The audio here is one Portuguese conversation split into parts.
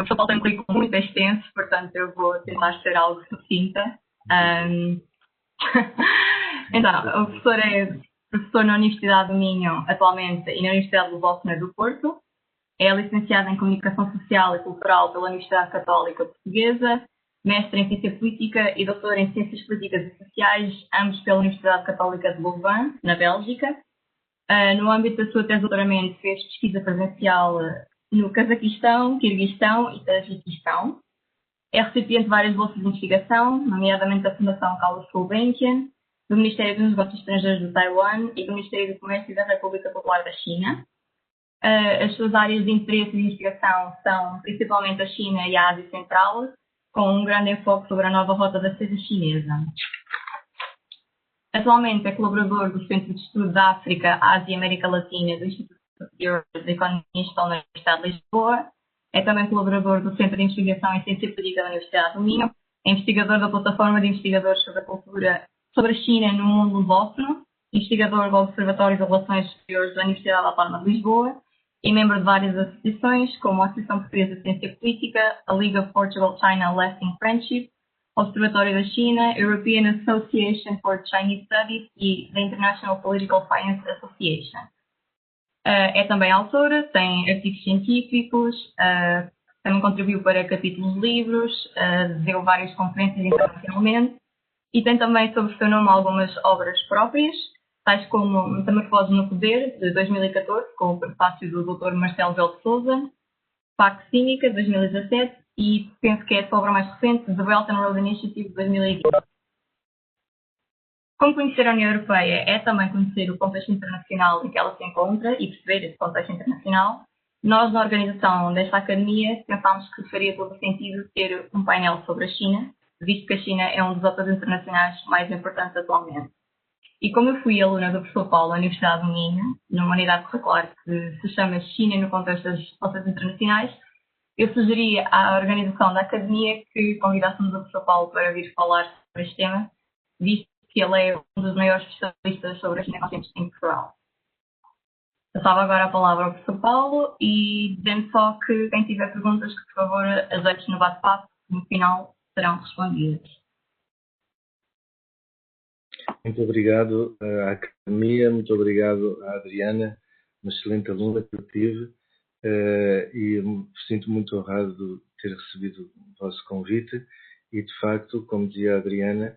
O São Paulo tem um currículo muito extenso, portanto eu vou tentar ser algo sucinta. Então, o professor é professor na Universidade do Minho, atualmente, e na Universidade de Lusófona do Porto. É licenciado em Comunicação Social e Cultural pela Universidade Católica Portuguesa, mestre em Ciência Política e doutor em Ciências Políticas e Sociais, ambos pela Universidade Católica de Louvain, na Bélgica. No âmbito da sua tese de doutoramento, fez pesquisa presencial no Cazaquistão, Quirguistão e Tajiquistão. É recipiente de várias bolsas de investigação, nomeadamente da Fundação Carlos Gulbenkian, do Ministério dos Negócios Estrangeiros do Taiwan e do Ministério do Comércio da República Popular da China. As suas áreas de interesse e de investigação são principalmente a China e a Ásia Central, com um grande enfoque sobre a nova rota da seda chinesa. Atualmente é colaborador do Centro de Estudo da África, Ásia e América Latina do Instituto Superior de Economia e Gestão da Universidade de Lisboa. É também colaborador do Centro de Investigação em Ciência Política da Universidade do Minho. É investigador da Plataforma de Investigadores sobre a Cultura sobre a China no Mundo Lusófono, investigador do Observatório de Relações Exteriores da Universidade Autónoma de Lisboa e membro de várias associações, como a Associação Portuguesa de Ciência Política, a League of Portugal-China Lasting Friendship, Observatório da China, European Association for Chinese Studies e the International Political Science Association. É também autora, tem artigos científicos, também contribuiu para capítulos de livros, deu várias conferências internacionalmente e tem também sob o seu nome algumas obras próprias, tais como Metamorfose no Poder, de 2014, com o prefácio do Dr. Marcelo Belo de Souza, Pax Cínica, de 2017, e penso que é a sua obra mais recente, The Belt and Road Initiative, de 2020. Como conhecer a União Europeia é também conhecer o contexto internacional em que ela se encontra e perceber esse contexto internacional. Nós, na organização desta academia, pensámos que faria todo o sentido ter um painel sobre a China, visto que a China é um dos atores internacionais mais importantes atualmente. E como eu fui aluna do professor Paulo na Universidade do Minho, numa unidade curricular que se chama China no contexto das relações internacionais, eu sugeri à organização da academia que convidássemos o professor Paulo para vir falar sobre este tema, visto que ele é um dos maiores especialistas sobre a China em Portugal. Passava agora a palavra ao professor Paulo e dizendo só que quem tiver perguntas, que por favor as deixe no bate-papo, no final serão respondidas. Muito obrigado à academia, muito obrigado à Adriana, uma excelente aluna que eu tive, e me sinto muito honrado de ter recebido o vosso convite e, de facto, como dizia a Adriana,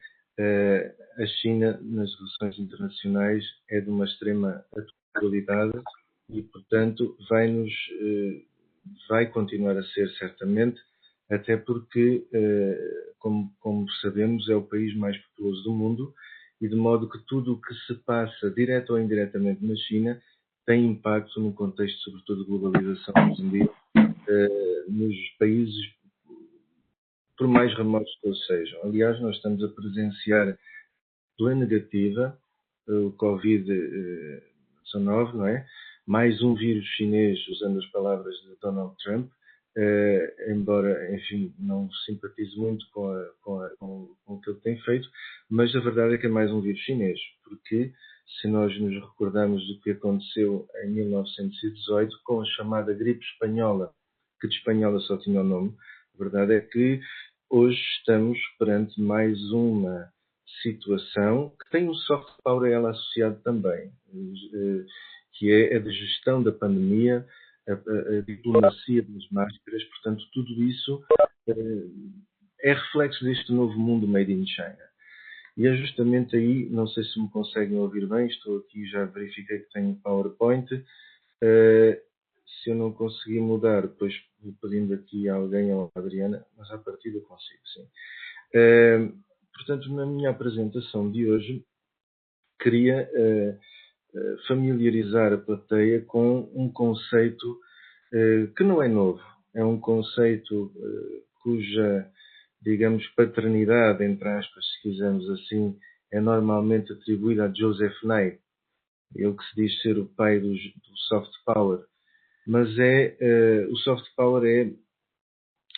a China nas relações internacionais é de uma extrema atualidade e, portanto, vai continuar a ser certamente, até porque, como sabemos, é o país mais populoso do mundo e de modo que tudo o que se passa, direto ou indiretamente, na China tem impacto no contexto, sobretudo, de globalização hoje em dia, nos países, por mais remotos que eles sejam. Aliás, nós estamos a presenciar pela negativa o Covid-19, não é? Mais um vírus chinês, usando as palavras de Donald Trump, embora, enfim, não simpatize muito com o que ele tem feito, mas a verdade é que é mais um vírus chinês, porque se nós nos recordarmos do que aconteceu em 1918 com a chamada gripe espanhola, que de espanhola só tinha o nome, a verdade é que hoje estamos perante mais uma situação que tem um soft power a ela associado também, que é a de gestão da pandemia, a diplomacia das máscaras, portanto, tudo isso é reflexo deste novo mundo made in China. E é justamente aí, não sei se me conseguem ouvir bem, estou aqui, já verifiquei que tenho PowerPoint. Se eu não conseguir mudar, depois vou pedindo aqui a alguém ou a Adriana, mas à partida consigo, sim. Portanto, na minha apresentação de hoje, queria familiarizar a plateia com um conceito que não é novo. É um conceito cuja, digamos, paternidade, entre aspas, se quisermos assim, é normalmente atribuída a Joseph Nye, ele que se diz ser o pai do soft power. Mas o soft power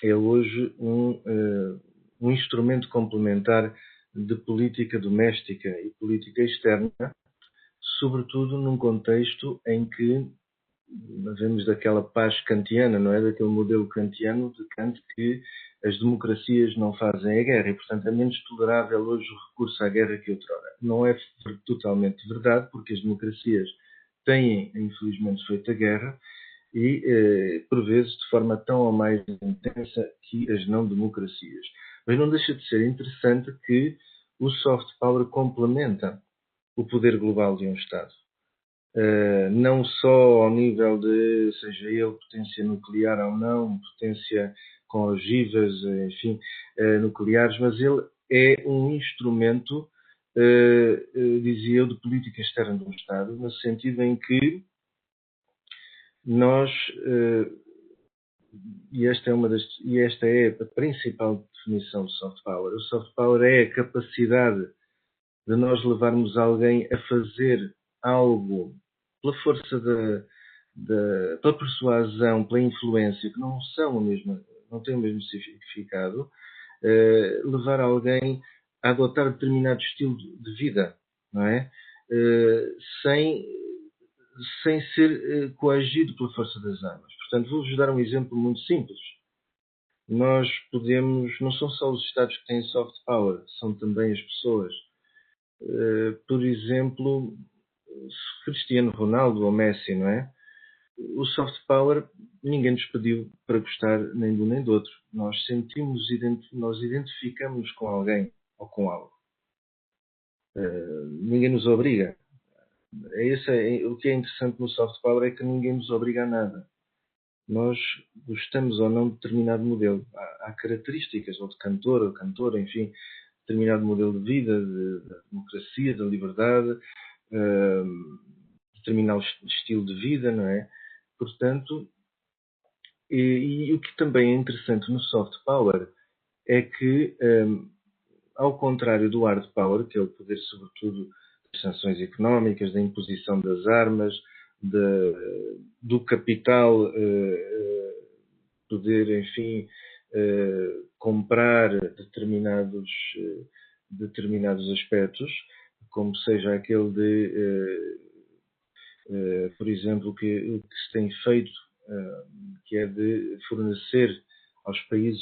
é hoje um instrumento complementar de política doméstica e política externa, sobretudo num contexto em que vemos daquela paz kantiana, não é? Daquele modelo kantiano de Kant que as democracias não fazem a guerra e, portanto, é menos tolerável hoje o recurso à guerra que outrora. Não é totalmente verdade, porque as democracias têm, infelizmente, feito a guerra e, por vezes, de forma tão ou mais intensa que as não-democracias. Mas não deixa de ser interessante que o soft power complementa o poder global de um Estado. Não só ao nível de, seja ele potência nuclear ou não, potência com ogivas, enfim, nucleares, mas ele é um instrumento, dizia eu, de política externa do Estado, no sentido em que nós, e esta é a principal definição de soft power. O soft power é a capacidade de nós levarmos alguém a fazer algo pela força pela persuasão, pela influência, que não são a mesma, não têm o mesmo significado, levar alguém a adotar determinado estilo de vida, não é? Sem ser coagido pela força das armas. Portanto, vou-vos dar um exemplo muito simples. Nós podemos, não são só os Estados que têm soft power, são também as pessoas. Por exemplo, Cristiano Ronaldo ou Messi, não é? O soft power, ninguém nos pediu para gostar nem de um nem do outro. Nós nós identificamos com alguém ou com algo. Ninguém nos obriga. O que é interessante no soft power é que ninguém nos obriga a nada. Nós gostamos ou não de determinado modelo. Há características, ou de cantor ou cantora, enfim, determinado modelo de vida, de democracia, de liberdade, determinado estilo de vida, não é? Portanto, e o que também é interessante no soft power é que, ao contrário do hard power, que é o poder sobretudo das sanções económicas, da imposição das armas, do capital poder, enfim, comprar determinados aspectos, como seja aquele por exemplo, o que se tem feito, que é de fornecer aos países,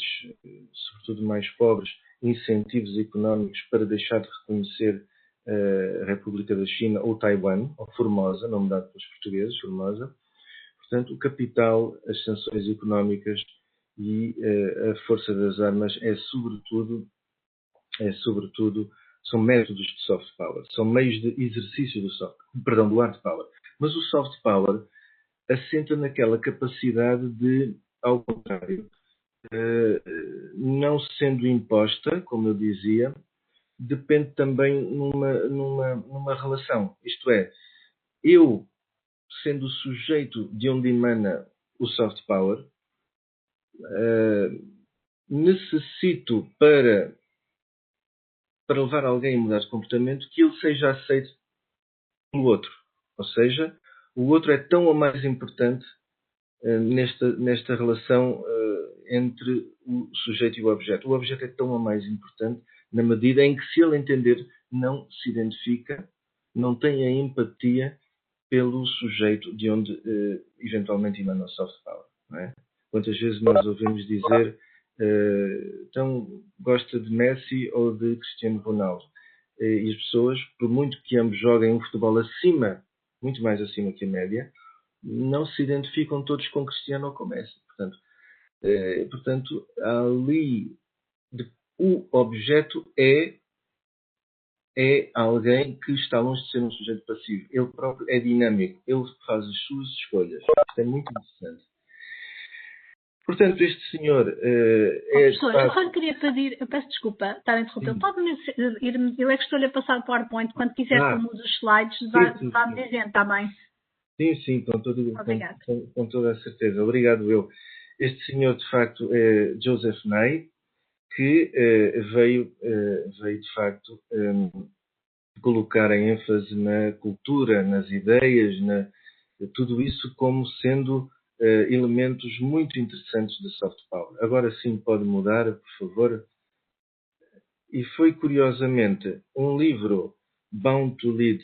sobretudo mais pobres, incentivos económicos para deixar de reconhecer a República da China ou Taiwan, ou Formosa, nome dado pelos portugueses, Formosa. Portanto, o capital, as sanções económicas e a força das armas são métodos de soft power, são meios de exercício do hard power. Mas o soft power assenta naquela capacidade de, ao contrário, não sendo imposta, como eu dizia, depende também numa relação. Isto é, eu, sendo o sujeito de onde emana o soft power, necessito para levar alguém a mudar de comportamento que ele seja aceito pelo outro. Ou seja, o outro é tão ou mais importante nesta relação entre o sujeito e o objeto. O objeto é tão ou mais importante na medida em que, se ele entender, não se identifica, não tem a empatia pelo sujeito de onde eventualmente emana o soft power. Não é? Quantas vezes nós ouvimos dizer então gosta de Messi ou de Cristiano Ronaldo? E as pessoas, por muito que ambos joguem um futebol muito mais acima que a média, não se identificam todos com Cristiano ou com Messi. Portanto, ali o objeto é alguém que está longe de ser um sujeito passivo. Ele próprio é dinâmico. Ele faz as suas escolhas. Isto é muito interessante. Portanto, este senhor professor, eu só lhe queria pedir, eu peço desculpa estar a interromper, pode-me ir, eu é que estou-lhe a passar o PowerPoint, quando quiser que eu mude os slides, vá-me dizendo, está bem? Sim, com toda a certeza. Obrigado, eu. Este senhor, de facto, é Joseph Nye, que veio, de facto, colocar a ênfase na cultura, nas ideias, tudo isso como sendo elementos muito interessantes de soft power. Agora sim pode mudar, por favor. E foi, curiosamente, um livro, Bound to Lead,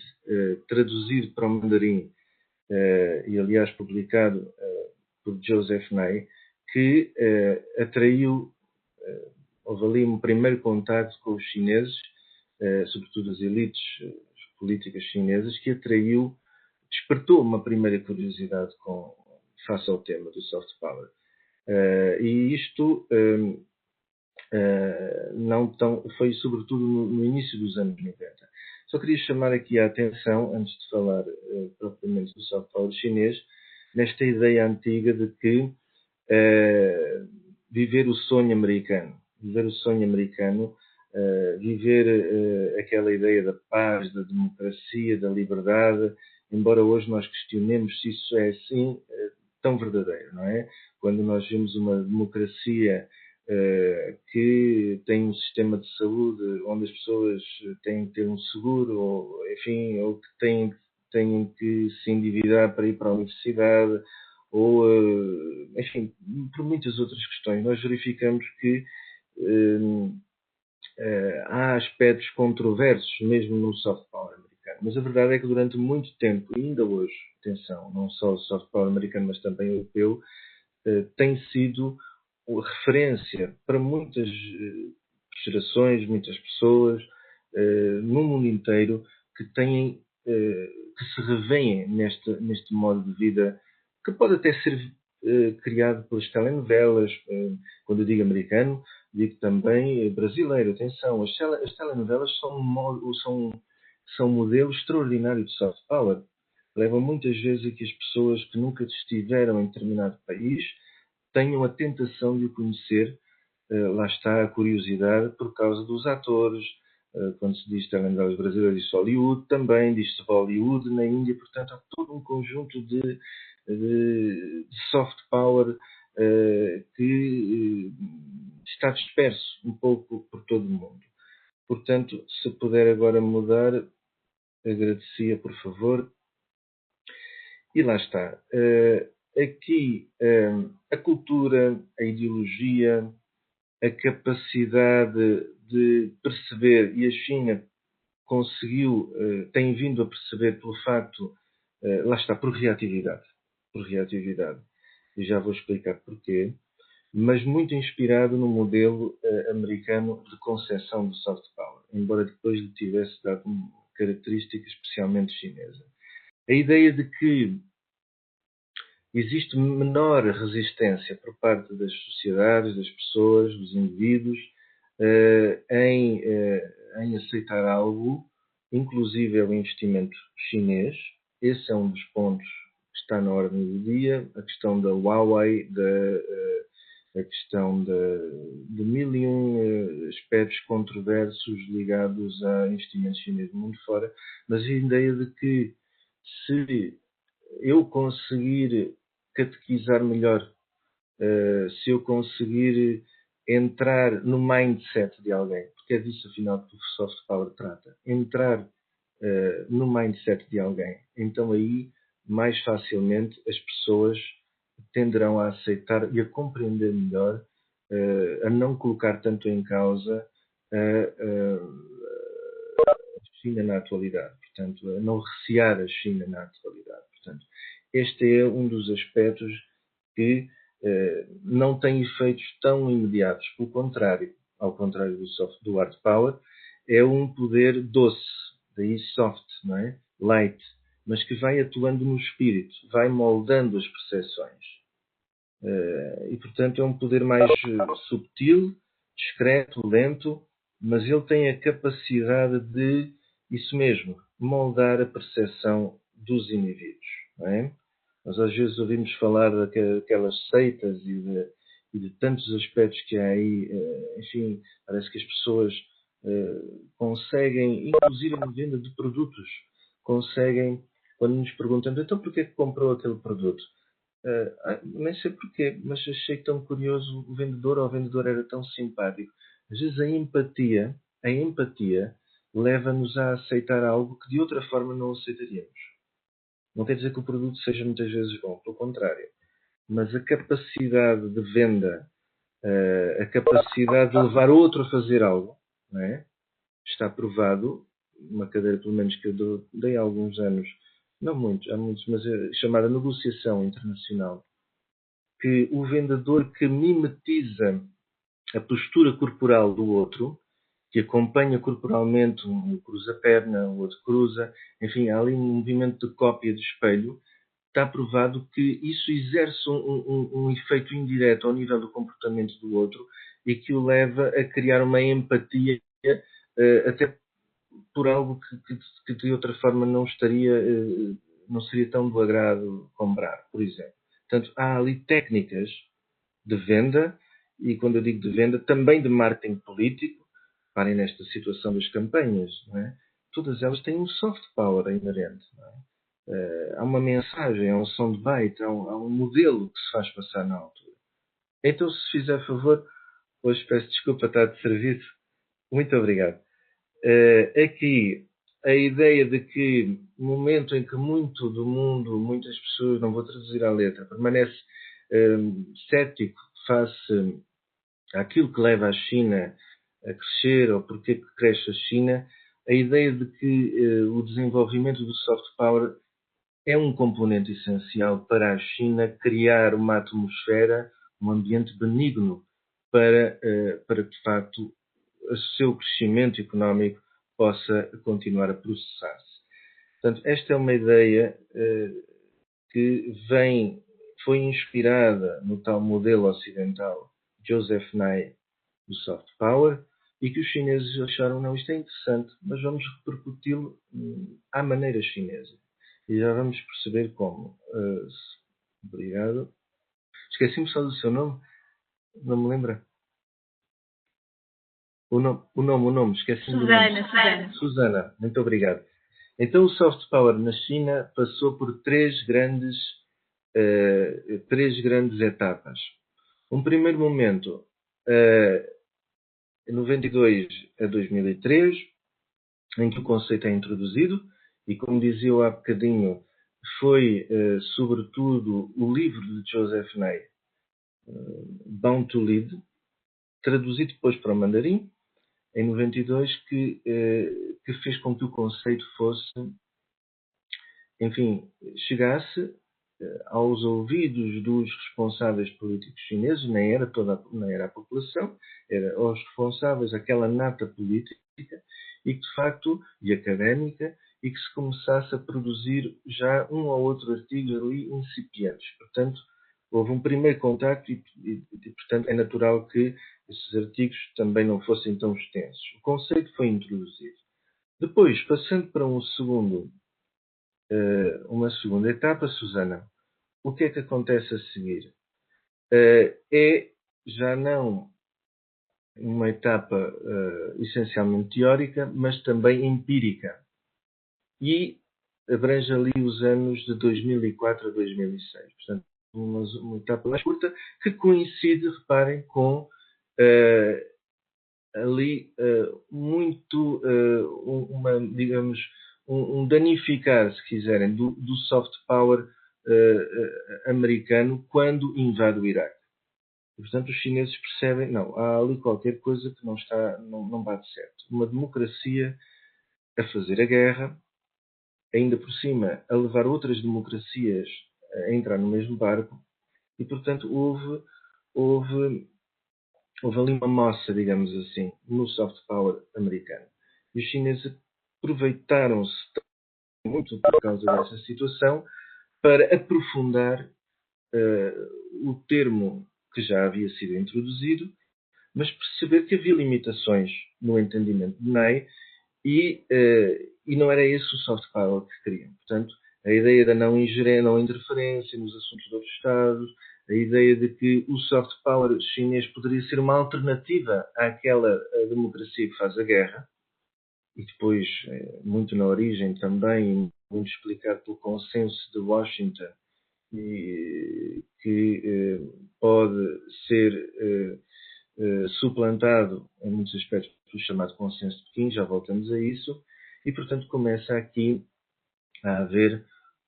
traduzido para o mandarim e aliás publicado por Joseph Nye, que atraiu, houve ali um primeiro contato com os chineses, sobretudo as elites políticas chinesas, que despertou uma primeira curiosidade face ao tema do soft power. E isto foi sobretudo no início dos anos 90. Só queria chamar aqui a atenção, antes de falar propriamente do soft power chinês, nesta ideia antiga de que viver o sonho americano, viver aquela ideia da paz, da democracia, da liberdade, embora hoje nós questionemos se isso é assim tão verdadeiro, não é? Quando nós vemos uma democracia que tem um sistema de saúde onde as pessoas têm que ter um seguro, ou que têm que se endividar para ir para a universidade, ou, enfim, por muitas outras questões, nós verificamos que há aspectos controversos mesmo no soft power americano. Mas a verdade é que durante muito tempo, e ainda hoje, atenção, não só o soft power americano, mas também o europeu, tem sido referência para muitas gerações, muitas pessoas no mundo inteiro que se revêem neste modo de vida que pode até ser criado pelas telenovelas. Quando eu digo americano, digo também brasileiro. Atenção, as telenovelas são modelos extraordinários de soft power. Levam muitas vezes a que as pessoas que nunca estiveram em determinado país tenham a tentação de o conhecer. Lá está a curiosidade por causa dos atores. Quando se diz telenovelas brasileiras, diz-se Hollywood, também diz-se Bollywood na Índia. Portanto, há todo um conjunto de soft power que está disperso um pouco por todo o mundo. Portanto, se puder agora mudar, agradecia, por favor. E lá está. Aqui a cultura, a ideologia, a capacidade de perceber, e a China tem vindo a perceber pelo facto, lá está, por reatividade. E já vou explicar porquê. Mas muito inspirado no modelo americano de concepção do soft power, embora depois lhe tivesse dado uma característica especialmente chinesa. A ideia de que existe menor resistência por parte das sociedades, das pessoas, dos indivíduos, em aceitar algo, inclusive o investimento chinês. Esse é um dos pontos que está na ordem do dia. A questão da Huawei, a questão de 1001 aspectos controversos ligados a investimentos chineses no mundo fora, mas a ideia de que se eu conseguir catequizar melhor, se eu conseguir entrar no mindset de alguém, porque é disso afinal que o soft power trata, entrar no mindset de alguém, então aí mais facilmente as pessoas tenderão a aceitar e a compreender melhor, a não colocar tanto em causa a China na atualidade, portanto, a não recear a China na atualidade. Portanto, este é um dos aspectos que não tem efeitos tão imediatos. Pelo contrário, ao contrário do hard power, é um poder doce, daí soft, não é? Light, mas que vai atuando no espírito, vai moldando as percepções. E, portanto, é um poder mais subtil, discreto, lento, mas ele tem a capacidade de, isso mesmo, moldar a percepção dos indivíduos. Não é? Nós às vezes ouvimos falar daquelas seitas e de tantos aspectos que há aí. Enfim, parece que as pessoas conseguem, inclusive na venda de produtos, quando nos perguntamos, então porquê que comprou aquele produto? Nem sei porquê, mas achei tão curioso o vendedor, ou o vendedor era tão simpático. Às vezes a empatia leva-nos a aceitar algo que de outra forma não aceitaríamos. Não quer dizer que o produto seja muitas vezes bom, pelo contrário. Mas a capacidade de venda, a capacidade de levar outro a fazer algo, não é? Está provado, uma cadeira pelo menos que eu dei há alguns anos não muitos, há muitos, mas é chamada negociação internacional, que o vendedor que mimetiza a postura corporal do outro, que acompanha corporalmente, um cruza a perna, o outro cruza, enfim, há ali um movimento de cópia de espelho. Está provado que isso exerce um efeito indireto ao nível do comportamento do outro e que o leva a criar uma empatia, até por algo que de outra forma não seria tão do agrado comprar, por exemplo. Portanto, há ali técnicas de venda, e quando eu digo de venda, também de marketing político. Parem nesta situação das campanhas, não é? Todas elas têm um soft power inerente, não é? Há uma mensagem, há um soundbite, há um modelo que se faz passar na altura. Então, se fizer favor, hoje peço desculpa estar de serviço. Muito obrigado. Aqui, a ideia de que no momento em que muito do mundo, muitas pessoas, não vou traduzir à letra, permanece cético face àquilo que leva a China a crescer ou porque que cresce a China, a ideia de que o desenvolvimento do soft power é um componente essencial para a China criar uma atmosfera, um ambiente benigno para que, de facto, o seu crescimento económico possa continuar a processar-se. Portanto, esta é uma ideia que foi inspirada no tal modelo ocidental Joseph Nye do soft power e que os chineses acharam, não, isto é interessante, mas vamos repercuti-lo à maneira chinesa. E já vamos perceber como. Obrigado. Esqueci-me só do seu nome. Não me lembra? O nome. Esqueci-me do nome. Susana. Muito obrigado. Então o soft power na China passou por três grandes etapas. Um primeiro momento, em 92 a 2003, em que o conceito é introduzido, e como dizia eu há bocadinho, foi sobretudo o livro de Joseph Nye, Bound to Lead, traduzido depois para o mandarim, em 92, que fez com que o conceito fosse, enfim, chegasse aos ouvidos dos responsáveis políticos chineses, nem era a população, era aos responsáveis, aquela nata política e que de facto, e académica, e que se começasse a produzir já um ou outro artigo ali incipientes. Portanto, houve um primeiro contacto e portanto, é natural que esses artigos também não fossem tão extensos. O conceito foi introduzido. Depois, passando para uma segunda etapa, Susana, o que é que acontece a seguir? É já não uma etapa essencialmente teórica, mas também empírica. E abrange ali os anos de 2004 a 2006. Portanto, uma etapa mais curta que coincide, reparem, com ali muito digamos, um danificar, se quiserem, do soft power americano quando invade o Iraque. E, portanto, os chineses percebem, não, há ali qualquer coisa que não bate certo. Uma democracia a fazer a guerra, ainda por cima a levar outras democracias a entrar no mesmo barco, e, portanto, houve ali uma moça, digamos assim, no soft power americano. E os chineses aproveitaram-se muito por causa dessa situação para aprofundar o termo que já havia sido introduzido, mas perceber que havia limitações no entendimento de Ney e não era esse o soft power que queriam. Portanto, a ideia da não interferência nos assuntos de outros Estados, a ideia de que o soft power chinês poderia ser uma alternativa àquela democracia que faz a guerra, e depois, muito na origem também, muito explicado pelo consenso de Washington, e que pode ser suplantado em muitos aspectos pelo chamado consenso de Pequim, já voltamos a isso, e portanto começa aqui a haver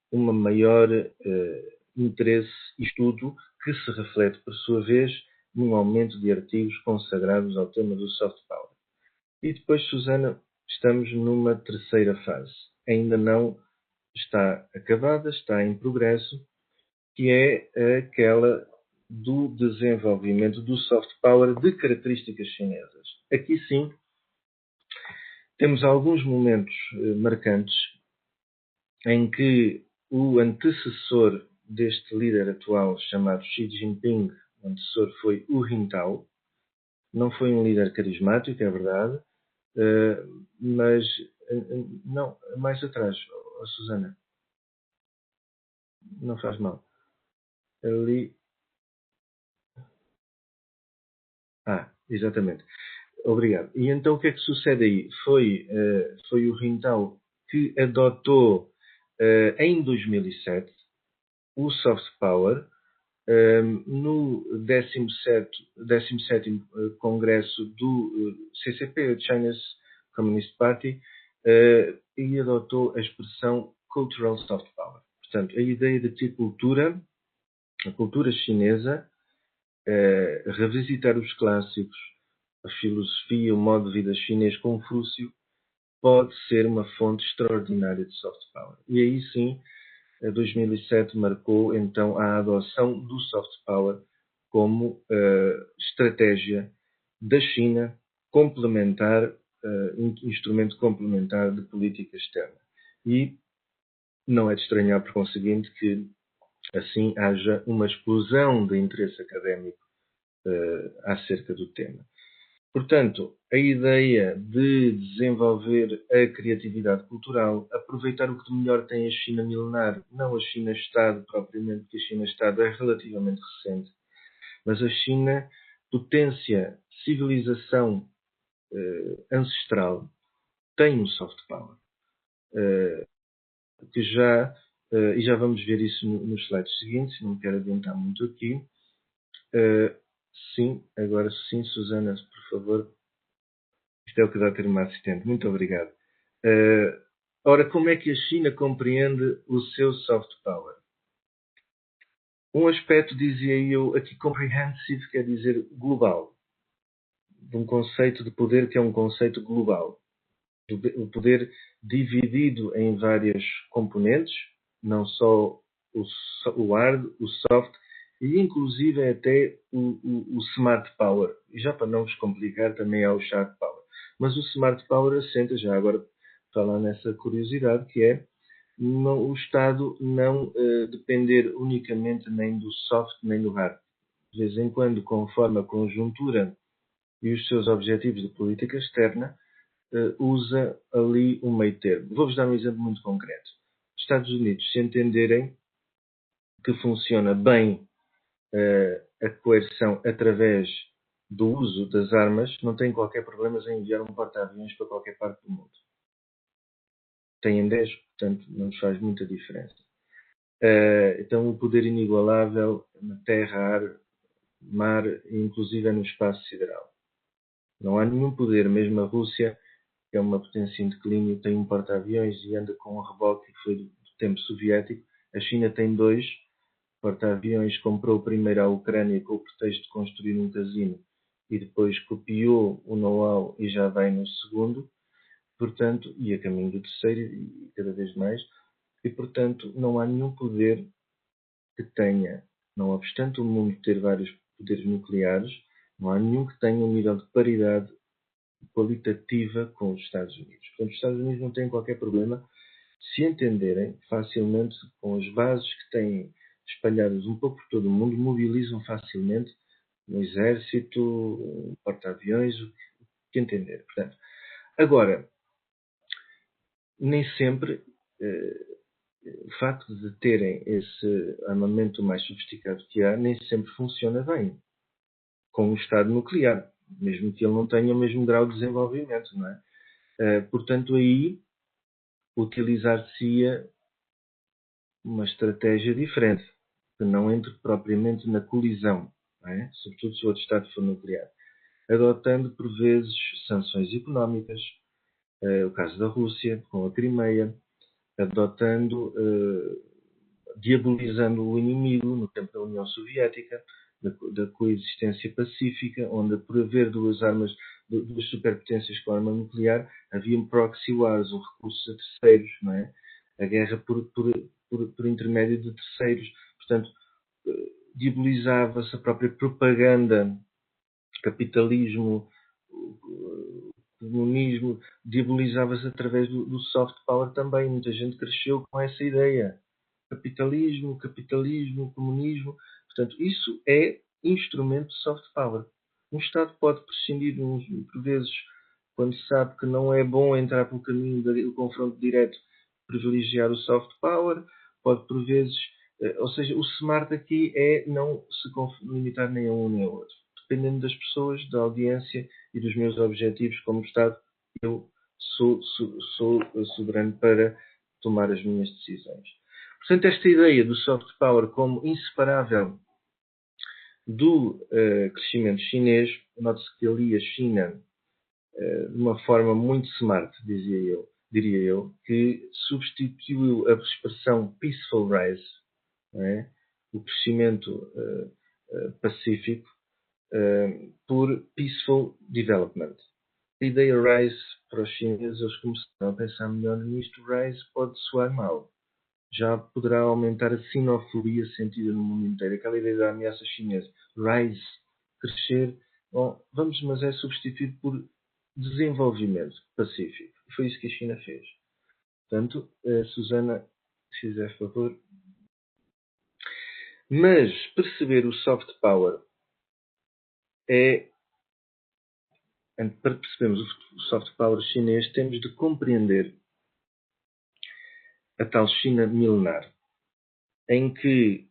uma maior interesse e estudo que se reflete, por sua vez, num aumento de artigos consagrados ao tema do soft power. E depois, Susana, estamos numa terceira fase, ainda não está acabada, está em progresso, que é aquela do desenvolvimento do soft power de características chinesas. Aqui sim, temos alguns momentos marcantes em que o antecessor deste líder atual, chamado Xi Jinping, o antecessor foi Hu Jintao. Não foi um líder carismático, é verdade, mas não, mais atrás, Susana, não faz mal. Ali. Exatamente. Obrigado. E então o que é que sucede aí? Foi o Jintao que adotou em 2007 o soft power no 17º Congresso do CCP, o Chinese Communist Party, e adotou a expressão Cultural Soft Power. Portanto, a ideia de ter cultura, a cultura chinesa, revisitar os clássicos, a filosofia, o modo de vida chinês Confúcio, pode ser uma fonte extraordinária de soft power. E aí sim, 2007 marcou então a adoção do soft power como estratégia da China complementar, instrumento complementar de política externa. E não é de estranhar, por conseguinte, que assim haja uma explosão de interesse académico acerca do tema. Portanto, a ideia de desenvolver a criatividade cultural, aproveitar o que de melhor tem a China milenar, não a China-Estado propriamente, porque a China-Estado é relativamente recente, mas a China, potência, civilização ancestral, tem um soft power, que e já vamos ver isso nos slides seguintes, não quero adiantar muito aqui. Sim, agora sim, Susana, por favor. Isto é o que dá ter uma assistente. Muito obrigado. Ora, como é que a China compreende o seu soft power? Um aspecto, dizia eu, aqui comprehensive, quer dizer global. De um conceito de poder que é um conceito global. O poder dividido em várias componentes, não só o hard, o soft, e inclusive até o smart power. E já para não vos complicar, também há o sharp power. Mas o smart power assenta, já agora falar nessa curiosidade, que é o Estado não depender unicamente nem do soft nem do hard. De vez em quando, conforme a conjuntura e os seus objetivos de política externa, usa ali um meio termo. Vou-vos dar um exemplo muito concreto. Os Estados Unidos, se entenderem que funciona bem a coerção através do uso das armas, não têm qualquer problema em enviar um porta-aviões para qualquer parte do mundo. Têm 10, portanto não nos faz muita diferença. Então o poder inigualável na terra, ar, mar e inclusive no espaço sideral. Não há nenhum poder, mesmo a Rússia, que é uma potência em declínio, tem um porta-aviões e anda com um reboque que foi do tempo soviético. A China tem 2 porta-aviões, comprou primeiro a Ucrânia com o pretexto de construir um casino e depois copiou o know-how e já vai no segundo, portanto, e a caminho do terceiro e cada vez mais, e portanto não há nenhum poder que tenha, não obstante o mundo ter vários poderes nucleares, não há nenhum que tenha um nível de paridade qualitativa com os Estados Unidos. Portanto, os Estados Unidos não têm qualquer problema se entenderem facilmente com as bases que têm espalhadas um pouco por todo o mundo, mobilizam facilmente no exército, porta-aviões, o que entender. Portanto, agora, nem sempre o facto de terem esse armamento mais sofisticado que há, nem sempre funciona bem com o Estado nuclear, mesmo que ele não tenha o mesmo grau de desenvolvimento, não é? Portanto, aí utilizar-se-ia uma estratégia diferente, que não entre propriamente na colisão, não é? Sobretudo se o outro Estado for nuclear, adotando por vezes sanções económicas, o caso da Rússia com a Crimeia, adotando, diabolizando o inimigo no tempo da União Soviética, da coexistência pacífica, onde por haver duas superpotências com arma nuclear, havia um proxy wars, um recurso a terceiros, não é? a guerra por intermédio de terceiros. Portanto, diabolizava-se a própria propaganda, capitalismo, comunismo, diabolizava-se através do soft power também. Muita gente cresceu com essa ideia. Capitalismo, comunismo. Portanto, isso é instrumento de soft power. Um Estado pode prescindir, por vezes, quando sabe que não é bom entrar pelo caminho do confronto direto, privilegiar o soft power, pode, por vezes, ou seja, o smart aqui é não se limitar nem a um nem a outro. Dependendo das pessoas, da audiência e dos meus objetivos como Estado, eu sou soberano para tomar as minhas decisões. Portanto, esta ideia do soft power como inseparável do crescimento chinês, note-se que ali a China, de uma forma muito smart, diria eu, que substituiu a expressão peaceful rise, não é? O crescimento pacífico, por peaceful development. A ideia rise, para os chineses, eles começaram a pensar melhor nisto. Rise pode soar mal. Já poderá aumentar a sinofobia sentida no mundo inteiro. Aquela ideia da ameaça chinesa. Rise, crescer. Bom, mas é substituído por desenvolvimento pacífico. E foi isso que a China fez. Portanto, Susana, se fizer favor. Mas perceber o soft power para percebermos o soft power chinês, temos de compreender a tal China milenar, em que,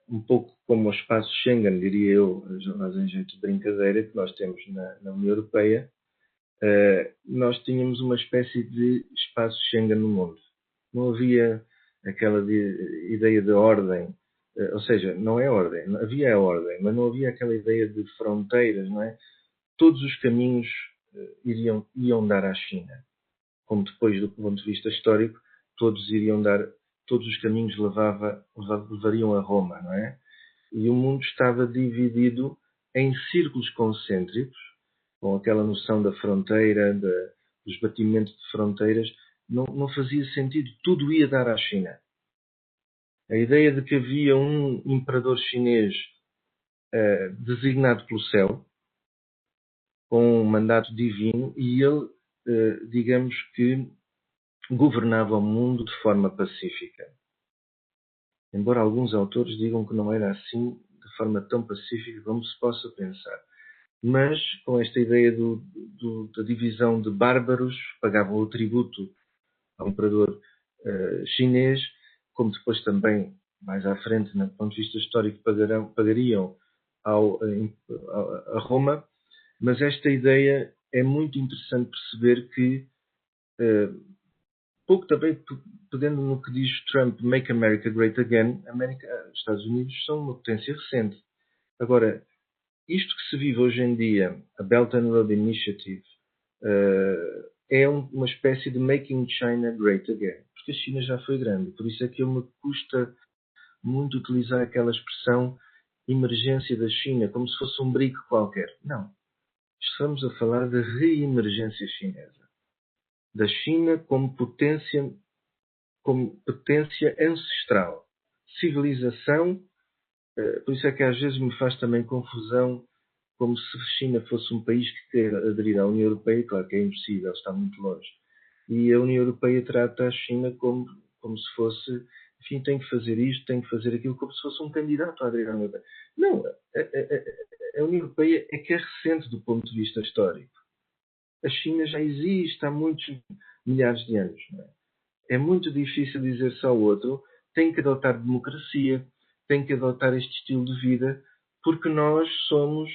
um pouco como o espaço Schengen, diria eu, mas em jeito de brincadeira, que nós temos na União Europeia, nós tínhamos uma espécie de espaço Schengen no mundo. Não havia aquela ideia de ordem, ou seja, não é ordem, havia a ordem, mas não havia aquela ideia de fronteiras, não é? Todos os caminhos iam dar à China. Como depois, do ponto de vista histórico, todos os caminhos levariam a Roma, não é? E o mundo estava dividido em círculos concêntricos, com aquela noção da fronteira, dos batimentos de fronteiras, não fazia sentido. Tudo ia dar à China. A ideia de que havia um imperador chinês designado pelo céu, com um mandato divino, e ele, digamos que, governava o mundo de forma pacífica. Embora alguns autores digam que não era assim, de forma tão pacífica como se possa pensar. Mas, com esta ideia da divisão de bárbaros, pagavam o tributo ao imperador chinês, como depois também, mais à frente, do ponto de vista histórico, pagariam a Roma. Mas esta ideia é muito interessante perceber que, pouco também pegando no que diz Trump, Make America Great Again, os Estados Unidos são uma potência recente. Agora, isto que se vive hoje em dia, a Belt and Road Initiative, é uma espécie de Making China Great Again, porque a China já foi grande. Por isso é que me custa muito utilizar aquela expressão emergência da China, como se fosse um brinco qualquer. Não. Estamos a falar de reemergência chinesa. Da China como potência ancestral. Civilização, por isso é que às vezes me faz também confusão, como se a China fosse um país que quer aderir à União Europeia. Claro que é impossível, está muito longe. E a União Europeia trata a China como se fosse, enfim, tem que fazer isto, tem que fazer aquilo, como se fosse um candidato a aderir à União Europeia. Não, a União Europeia é que é recente do ponto de vista histórico. A China já existe há muitos milhares de anos. Não é? É muito difícil dizer só o outro. Tem que adotar democracia, tem que adotar este estilo de vida, porque nós somos,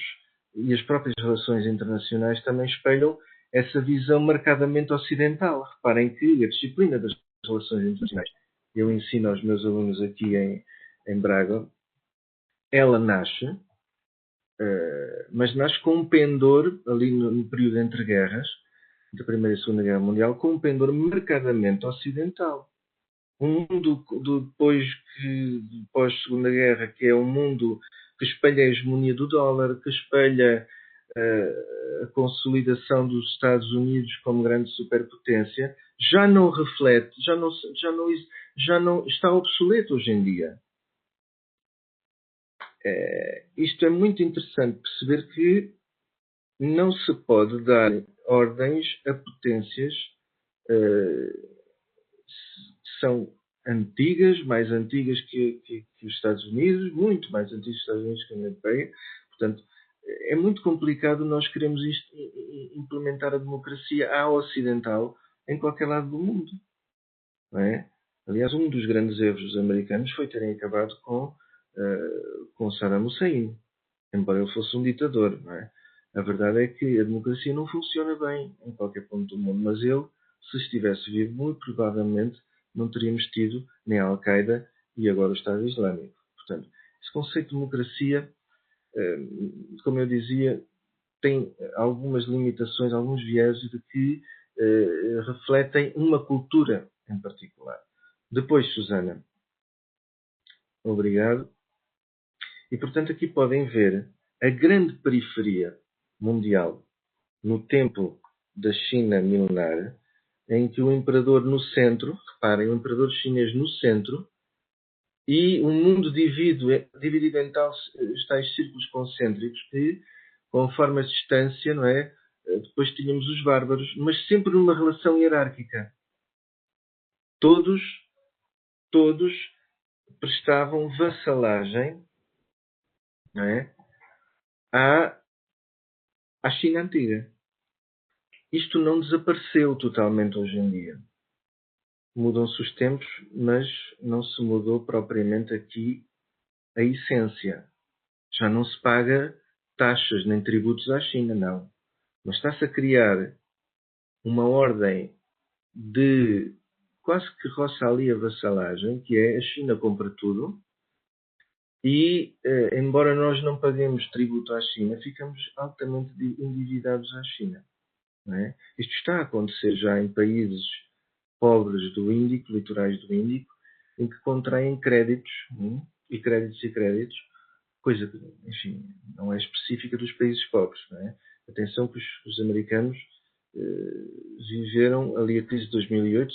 e as próprias relações internacionais também espelham essa visão marcadamente ocidental. Reparem que a disciplina das relações internacionais, eu ensino aos meus alunos aqui em Braga, ela nasce, mas nasce com um pendor, ali no período entre guerras, da Primeira e Segunda Guerra Mundial, com um pendor marcadamente ocidental. Um mundo depois pós-Segunda Guerra, que é um mundo que espelha a hegemonia do dólar, que espelha a consolidação dos Estados Unidos como grande superpotência já não reflete, já não está obsoleto hoje em dia. Isto é muito interessante perceber que não se pode dar ordens a potências são antigas, mais antigas que os Estados Unidos, muito mais antigas que os Estados Unidos que a União Europeia. Portanto, é muito complicado nós queremos implementar a democracia à ocidental em qualquer lado do mundo. Não é? Aliás, um dos grandes erros dos americanos foi terem acabado com Saddam Hussein, embora ele fosse um ditador. Não é? A verdade é que a democracia não funciona bem em qualquer ponto do mundo, mas ele, se estivesse vivo, muito provavelmente não teríamos tido nem a Al-Qaeda e agora o Estado Islâmico. Portanto, esse conceito de democracia, como eu dizia, tem algumas limitações, alguns vieses de que refletem uma cultura em particular. Depois, Susana, obrigado. E, portanto, aqui podem ver a grande periferia mundial no tempo da China milenar, em que o imperador no centro, reparem, o imperador chinês no centro, e o mundo dividido em tais círculos concêntricos que, conforme a distância, não é? Depois tínhamos os bárbaros, mas sempre numa relação hierárquica. Todos prestavam vassalagem, não é? à China antiga. Isto não desapareceu totalmente hoje em dia. Mudam-se os tempos, mas não se mudou propriamente aqui a essência. Já não se paga taxas nem tributos à China, não. Mas está-se a criar uma ordem de quase que roça ali a vassalagem, que é a China compra tudo e, embora nós não paguemos tributo à China, ficamos altamente endividados à China. Não é? Isto está a acontecer já em países pobres do Índico, litorais do Índico, em que contraem créditos, e créditos, coisa que, enfim, não é específica dos países pobres. Não é? Atenção que os americanos viveram ali a crise de 2008,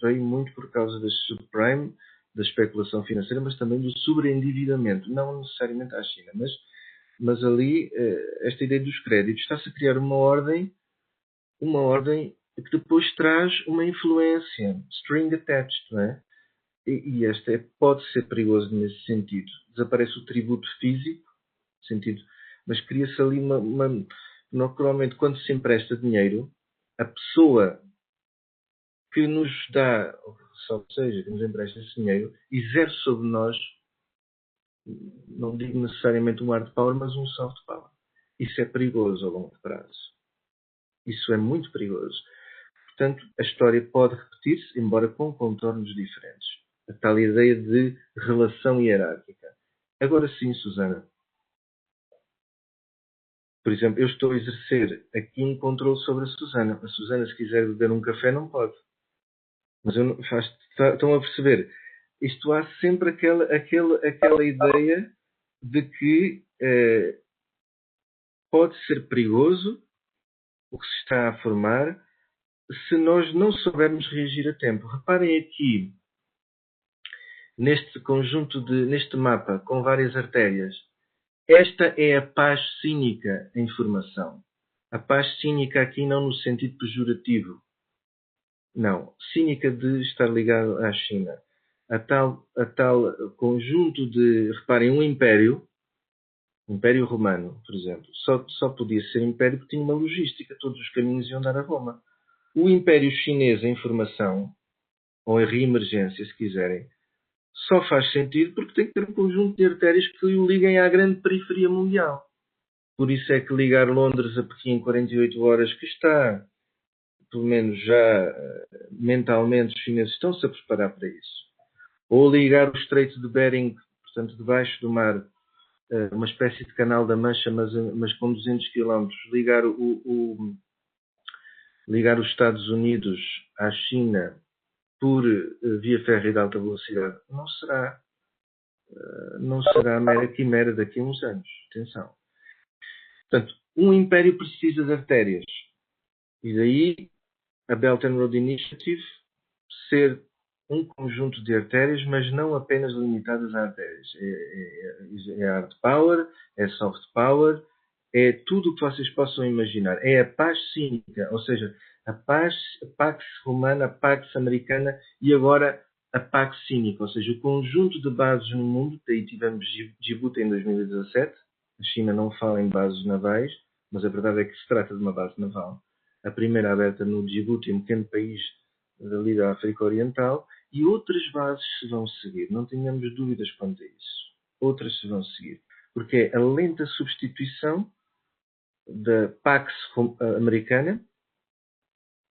veio muito por causa da subprime, da especulação financeira, mas também do sobreendividamento, não necessariamente à China, mas ali esta ideia dos créditos está-se a criar uma ordem que depois traz uma influência, string attached, não é? E esta pode ser perigoso nesse sentido. Desaparece o tributo físico, mas cria-se ali naturalmente, quando se empresta dinheiro, a pessoa que nos dá, ou seja, que nos empresta esse dinheiro, exerce sobre nós, não digo necessariamente um hard power, mas um soft power. Isso é perigoso a longo prazo. Isso é muito perigoso. Portanto, a história pode repetir-se, embora com contornos diferentes. A tal ideia de relação hierárquica. Agora sim, Susana. Por exemplo, eu estou a exercer aqui um controle sobre a Susana. A Susana, se quiser beber um café, não pode. Mas estão a perceber? Isto há sempre aquela ideia de que pode ser perigoso o que se está a formar se nós não soubermos reagir a tempo. Reparem aqui, neste mapa com várias artérias. Esta é a paz cínica em formação. A paz cínica aqui não no sentido pejorativo. Não. Cínica de estar ligado à China. A tal conjunto de... Reparem, um Império Romano, por exemplo, só podia ser império porque tinha uma logística. Todos os caminhos iam dar a Roma. O Império Chinês em formação, ou em reemergência, se quiserem, só faz sentido porque tem que ter um conjunto de artérias que o liguem à grande periferia mundial. Por isso é que ligar Londres a Pequim em 48 horas, que está, pelo menos já mentalmente, os chineses estão-se a preparar para isso. Ou ligar o Estreito de Bering, portanto, debaixo do mar, uma espécie de canal da Mancha, mas com 200 km, ligar os Estados Unidos à China por via férrea de alta velocidade, não será mera quimera daqui a uns anos. Atenção. Portanto, um império precisa de artérias. E daí a Belt and Road Initiative ser um conjunto de artérias, mas não apenas limitadas a artérias. É hard power, é soft power, é tudo o que vocês possam imaginar. É a paz cínica, ou seja, a Pax Romana, a Pax Americana e agora a Pax Cínica, ou seja, o conjunto de bases no mundo. Daí tivemos Djibouti em 2017. A China não fala em bases navais, mas a verdade é que se trata de uma base naval. A primeira aberta no Djibouti, um pequeno país dali da África Oriental, e outras bases se vão seguir. Não tenhamos dúvidas quanto a isso. Outras se vão seguir. Porque é a lenta substituição da Pax Americana.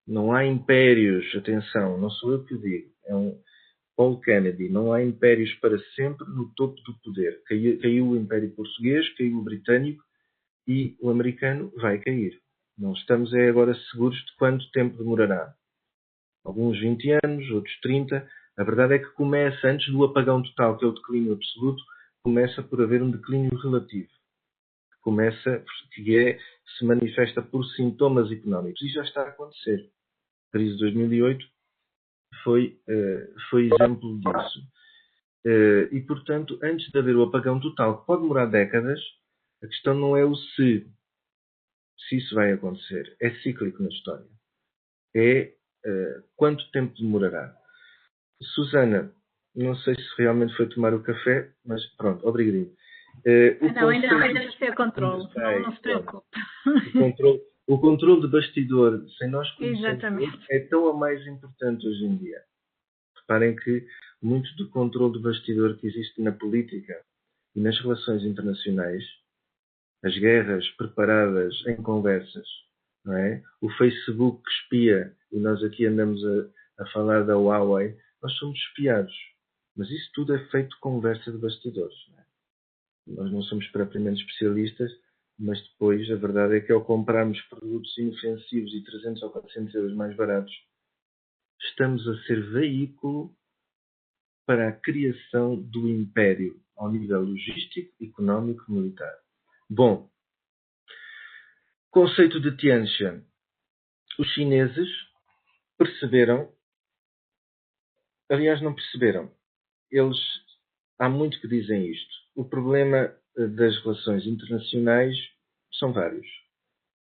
Não há impérios, atenção, não sou eu que o digo, é um Paul Kennedy, não há impérios para sempre no topo do poder. Caiu o Império Português, caiu o Britânico e o americano vai cair. Não estamos agora seguros de quanto tempo demorará. Alguns 20 anos, outros 30. A verdade é que começa, antes do apagão total, que é o declínio absoluto, começa por haver um declínio relativo. Se manifesta por sintomas económicos. E já está a acontecer. A crise de 2008 foi exemplo disso. E, portanto, antes de haver o apagão total, que pode demorar décadas, a questão não é o se isso vai acontecer. É cíclico na história. É quanto tempo demorará. Susana, não sei se realmente foi tomar o café, mas pronto, obrigado. Ainda não sei o controle, não se preocupe. O controle de bastidor, sem nós conhecermos, é tão a mais importante hoje em dia. Reparem que muito do controle de bastidor que existe na política e nas relações internacionais, as guerras preparadas em conversas, não é? O Facebook que espia, e nós aqui andamos a falar da Huawei, nós somos espiados. Mas isso tudo é feito conversa de bastidores. Não é? Nós não somos propriamente especialistas, mas depois a verdade é que ao comprarmos produtos inofensivos e 300 ou 400 euros mais baratos, estamos a ser veículo para a criação do império ao nível logístico, económico, militar. Bom, conceito de Tianjin. Os chineses perceberam, aliás não perceberam, eles há muito que dizem isto. O problema das relações internacionais são vários.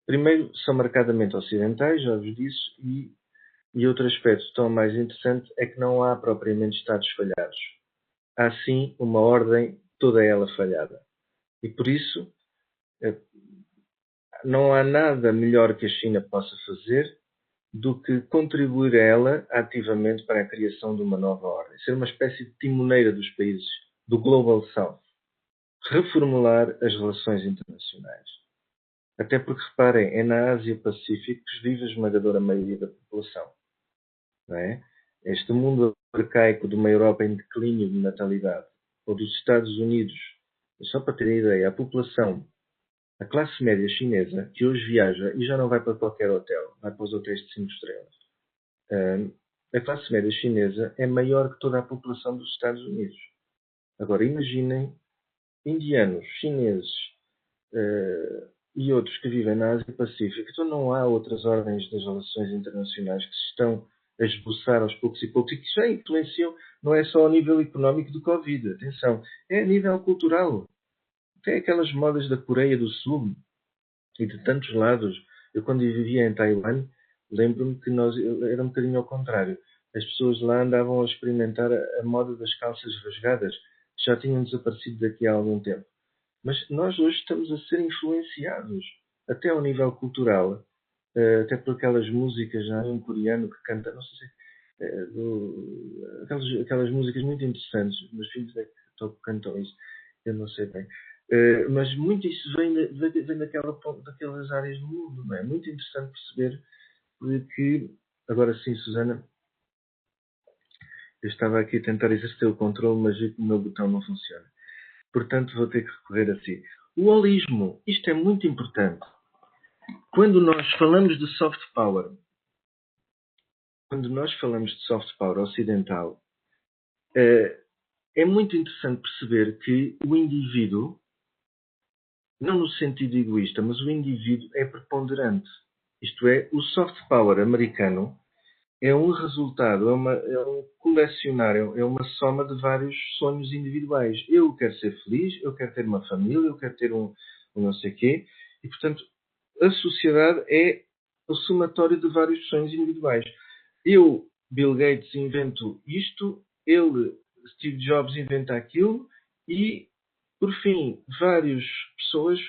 Primeiro, são marcadamente ocidentais, já vos disse, e outro aspecto tão mais interessante é que não há propriamente Estados falhados. Há sim uma ordem, toda ela falhada. E por isso, não há nada melhor que a China possa fazer do que contribuir a ela ativamente para a criação de uma nova ordem. Ser uma espécie de timoneira dos países do Global South. Reformular as relações internacionais. Até porque, reparem, é na Ásia-Pacífico que vive a esmagadora maioria da população. Não é? Este mundo arcaico de uma Europa em declínio de natalidade, ou dos Estados Unidos, só para terem ideia, a população, a classe média chinesa, que hoje viaja e já não vai para qualquer hotel, vai para os hotéis de 5 estrelas. A classe média chinesa é maior que toda a população dos Estados Unidos. Agora, imaginem indianos, chineses e outros que vivem na Ásia-Pacífico. Então não há outras ordens das relações internacionais que se estão a esboçar aos poucos e poucos e que já influenciam, não é só ao nível económico do Covid, atenção, é a nível cultural. Até aquelas modas da Coreia do Sul e de tantos lados. Eu quando vivia em Taiwan, lembro-me que era um bocadinho ao contrário. As pessoas lá andavam a experimentar a moda das calças rasgadas, que já tinham desaparecido daqui a algum tempo. Mas nós hoje estamos a ser influenciados, até ao nível cultural, até por aquelas músicas já em coreano que canta, não sei se aquelas músicas muito interessantes, meus filhos é que cantam isso, eu não sei bem. Mas muito isso vem daquelas áreas do mundo, não é? Muito interessante perceber que, agora sim, Susana, eu estava aqui a tentar exercer o controle, mas o meu botão não funciona. Portanto, vou ter que recorrer a si. O holismo, isto é muito importante. Quando nós falamos de soft power, ocidental, é muito interessante perceber que o indivíduo não no sentido egoísta, mas o indivíduo é preponderante. Isto é, o soft power americano é um resultado, é um colecionar, é uma soma de vários sonhos individuais. Eu quero ser feliz, eu quero ter uma família, eu quero ter um não sei quê. E, portanto, a sociedade é o somatório de vários sonhos individuais. Eu, Bill Gates, invento isto, ele, Steve Jobs, inventa aquilo e, por fim, várias pessoas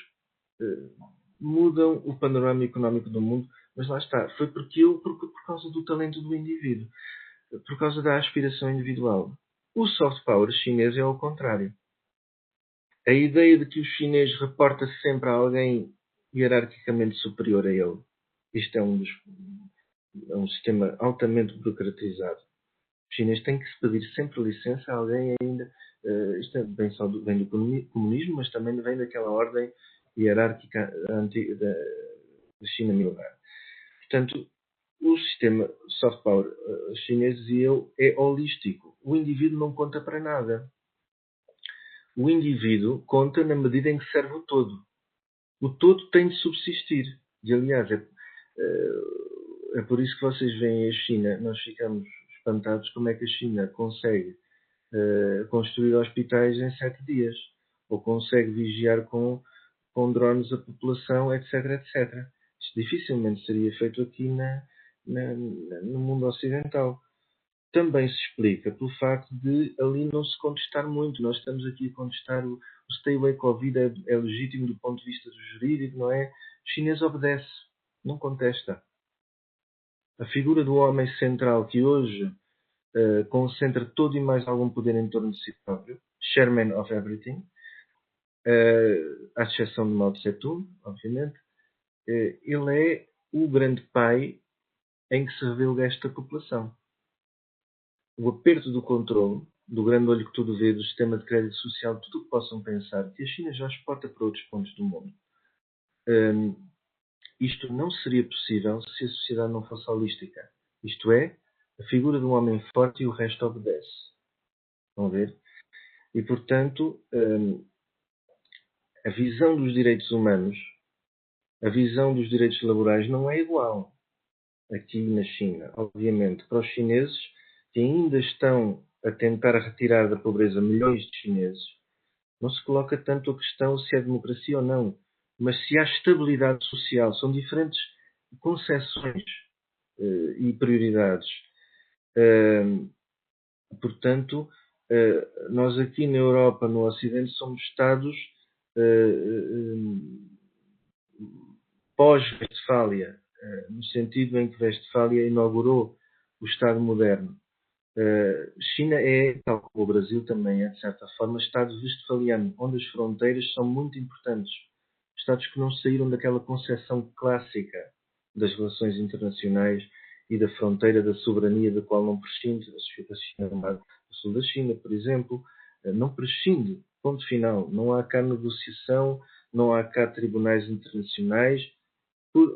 mudam o panorama económico do mundo. Mas lá está, foi por causa do talento do indivíduo, por causa da aspiração individual. O soft power chinês é ao contrário. A ideia de que o chinês reporta sempre a alguém hierarquicamente superior a ele. Isto é um sistema altamente burocratizado. O chinês tem que se pedir sempre licença a alguém ainda. Isto vem do comunismo, mas também vem daquela ordem hierárquica antiga da China milenar. Portanto, o sistema soft power chinês, dizia eu, é holístico. O indivíduo não conta para nada. O indivíduo conta na medida em que serve o todo. O todo tem de subsistir. E, aliás, é por isso que vocês veem a China. Nós ficamos espantados como é que a China consegue construir hospitais em 7 dias. Ou consegue vigiar com drones a população, etc, etc. Isto dificilmente seria feito aqui no mundo ocidental. Também se explica pelo facto de ali não se contestar muito. Nós estamos aqui a contestar o stay away Covid é legítimo do ponto de vista do jurídico, não é? O chinês obedece, não contesta. A figura do homem central que hoje concentra todo e mais algum poder em torno de si próprio, chairman of everything, à exceção de Mao Tse-tung, obviamente, ele é o grande pai em que se revela esta população. O aperto do controle, do grande olho que tudo vê, do sistema de crédito social, tudo o que possam pensar, que a China já exporta para outros pontos do mundo. Isto não seria possível se a sociedade não fosse holística. Isto é, a figura de um homem forte e o resto obedece. Vão ver? E, portanto, a visão dos direitos humanos, a visão dos direitos laborais não é igual aqui na China. Obviamente, para os chineses, que ainda estão a tentar retirar da pobreza milhões de chineses, não se coloca tanto a questão se é democracia ou não, mas se há estabilidade social. São diferentes concepções e prioridades. Portanto, nós aqui na Europa, no Ocidente, somos Estados pós-Westfália, no sentido em que Westfália inaugurou o Estado moderno. China é, tal como o Brasil também é, de certa forma, Estado westfaliano, onde as fronteiras são muito importantes. Estados que não saíram daquela concepção clássica das relações internacionais e da fronteira da soberania da qual não prescinde. A China do sul da China, por exemplo, não prescinde. Ponto final. Não há cá negociação, não há cá tribunais internacionais.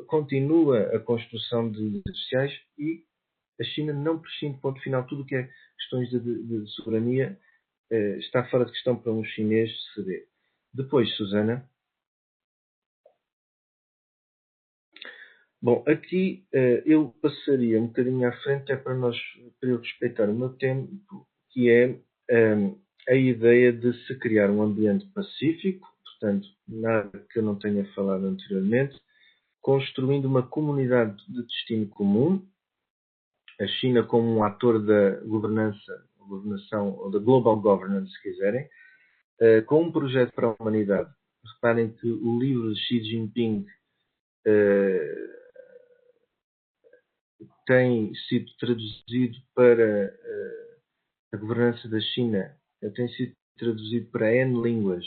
Continua a construção de direitos sociais e a China não prescinde, ponto final. Tudo o que é questões de soberania está fora de questão para um chinês ceder. Depois, Susana. Bom, aqui eu passaria um bocadinho à frente, para eu respeitar o meu tempo, que é a ideia de se criar um ambiente pacífico, portanto, nada que eu não tenha falado anteriormente, construindo uma comunidade de destino comum, a China como um ator da governação, ou da global governance, se quiserem, com um projeto para a humanidade. Reparem que o livro de Xi Jinping tem sido traduzido para a governança da China, tem sido traduzido para N línguas,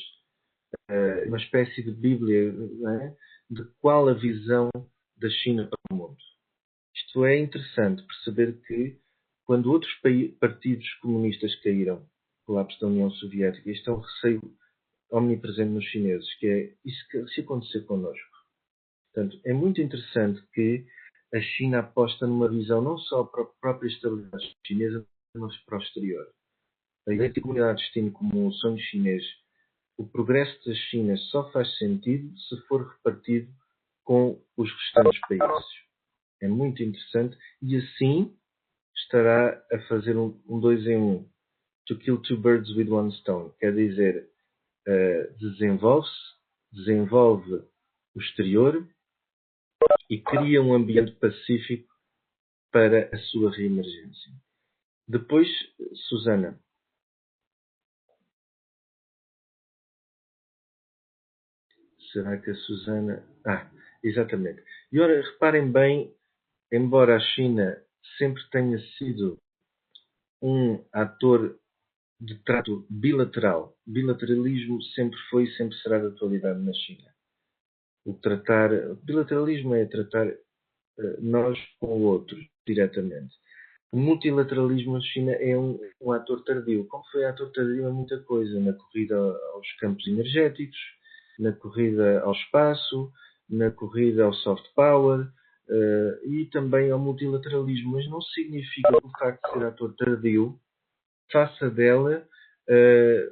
uma espécie de Bíblia, não é? De qual a visão da China para o mundo. Isto é interessante perceber que, quando outros partidos comunistas caíram, colapso da União Soviética, isto é um receio omnipresente nos chineses, que é isso que se acontecer connosco. Portanto, é muito interessante que a China aposta numa visão não só para a própria estabilidade chinesa, mas para o exterior. A ideia de comunidade de destino como o sonho chinês o progresso da China só faz sentido se for repartido com os restantes países. É muito interessante e assim estará a fazer um 2 em 1. To kill two birds with one stone. Quer dizer, desenvolve o exterior e cria um ambiente pacífico para a sua reemergência. Depois, Susana. Será que a Susana... exatamente. E ora, reparem bem, embora a China sempre tenha sido um ator de trato bilateral, bilateralismo sempre foi e sempre será de atualidade na China. Bilateralismo é tratar nós com o outro diretamente. O multilateralismo na China é um ator tardio. Como foi ator tardio a muita coisa, na corrida aos campos energéticos, na corrida ao espaço, na corrida ao soft power e também ao multilateralismo. Mas não significa que o facto de ser ator tardio faça dela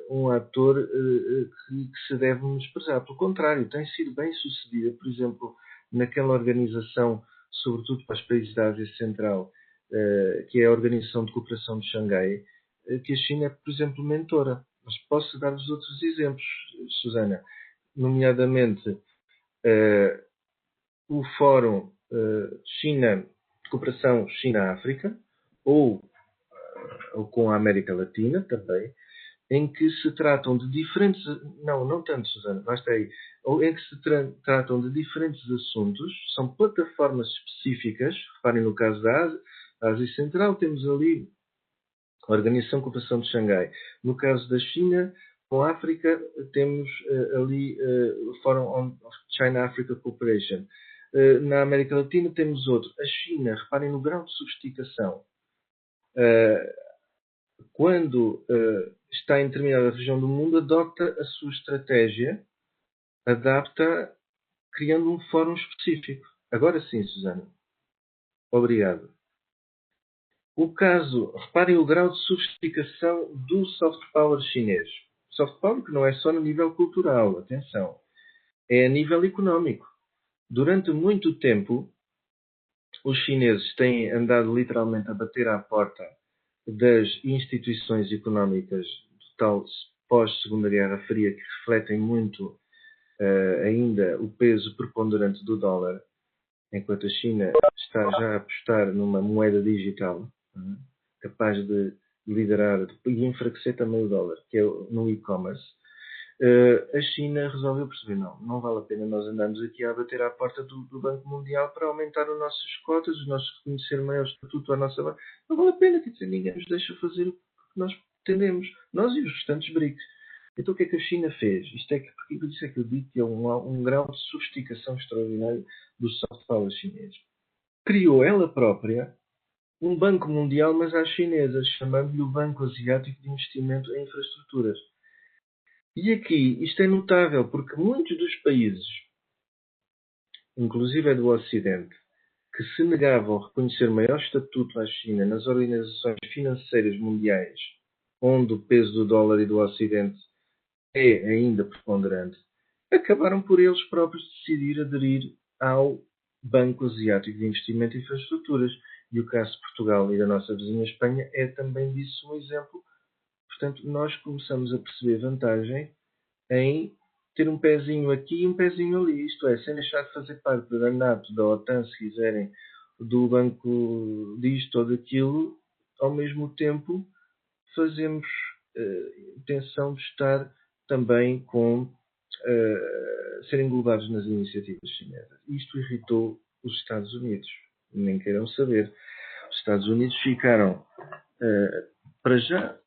um ator que se deve desprezar. Pelo contrário, tem sido bem sucedida, por exemplo, naquela organização, sobretudo para os países da Ásia Central, que é a Organização de Cooperação de Xangai, que a China é, por exemplo, mentora. Mas posso dar-vos outros exemplos, Susana, nomeadamente o Fórum China, de Cooperação China-África, ou com a América Latina também, em que se tratam de diferentes... Não tanto, Susana, basta aí. Ou em que se tratam de diferentes assuntos, são plataformas específicas. Reparem no caso da Ásia Central, temos ali a Organização de Cooperação de Xangai. No caso da China, com a África, temos ali o Forum of China-Africa Cooperation. Na América Latina temos outro. A China, reparem no grau de sofisticação. Quando está em determinada região do mundo, adopta a sua estratégia, adapta, criando um fórum específico. Agora sim, Susana. Obrigado. O caso, reparem o grau de sofisticação do soft power chinês. Soft power que não é só no nível cultural, atenção, é a nível económico. Durante muito tempo, os chineses têm andado literalmente a bater à porta das instituições económicas do tal pós-Segunda Guerra Fria, que refletem muito ainda o peso preponderante do dólar, enquanto a China está já a apostar numa moeda digital capaz de liderar e enfraquecer também o dólar, que é no e-commerce. A China resolveu perceber, não vale a pena nós andarmos aqui a bater à porta do Banco Mundial para aumentar as nossas cotas, os nossos reconhecer maior estatuto à nossa banca. Não vale a pena, quer dizer, ninguém nos deixa fazer o que nós pretendemos, nós e os restantes BRICS. Então o que é que a China fez? Porque isso é que eu digo que é um grau de sofisticação extraordinário do soft power chinês. Criou ela própria um banco mundial, mas às chinesas, chamando-lhe o Banco Asiático de Investimento em Infraestruturas. E aqui, isto é notável, porque muitos dos países, inclusive do Ocidente, que se negavam a reconhecer maior estatuto à China nas organizações financeiras mundiais, onde o peso do dólar e do Ocidente é ainda preponderante, acabaram por eles próprios decidir aderir ao Banco Asiático de Investimento em Infraestruturas. E o caso de Portugal e da nossa vizinha Espanha é também disso um exemplo. Portanto, nós começamos a perceber vantagem em ter um pezinho aqui e um pezinho ali. Isto é, sem deixar de fazer parte da NATO, da OTAN, se quiserem, do banco disto ou daquilo, ao mesmo tempo fazemos intenção de estar também com ser englobados nas iniciativas chinesas. Isto irritou os Estados Unidos. Nem queiram saber. Os Estados Unidos ficaram, para já,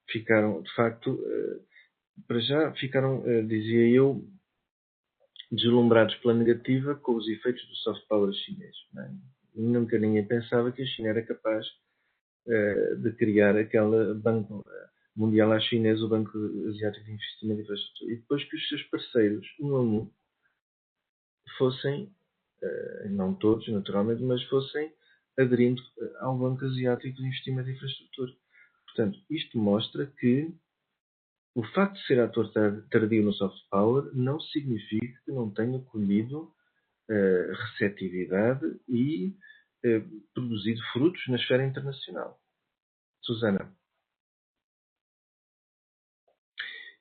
ficaram, de facto, para já ficaram, dizia eu, deslumbrados pela negativa com os efeitos do soft power chinês. Não é? Nunca ninguém pensava que a China era capaz de criar aquele banco mundial à chinesa, o Banco Asiático de Investimento e Infraestrutura. E depois que os seus parceiros, um a um, fossem, não todos naturalmente, mas fossem aderindo ao Banco Asiático de Investimento e Infraestrutura. Portanto, isto mostra que o facto de ser ator tardio no soft power não significa que não tenha colhido receptividade e produzido frutos na esfera internacional. Susana.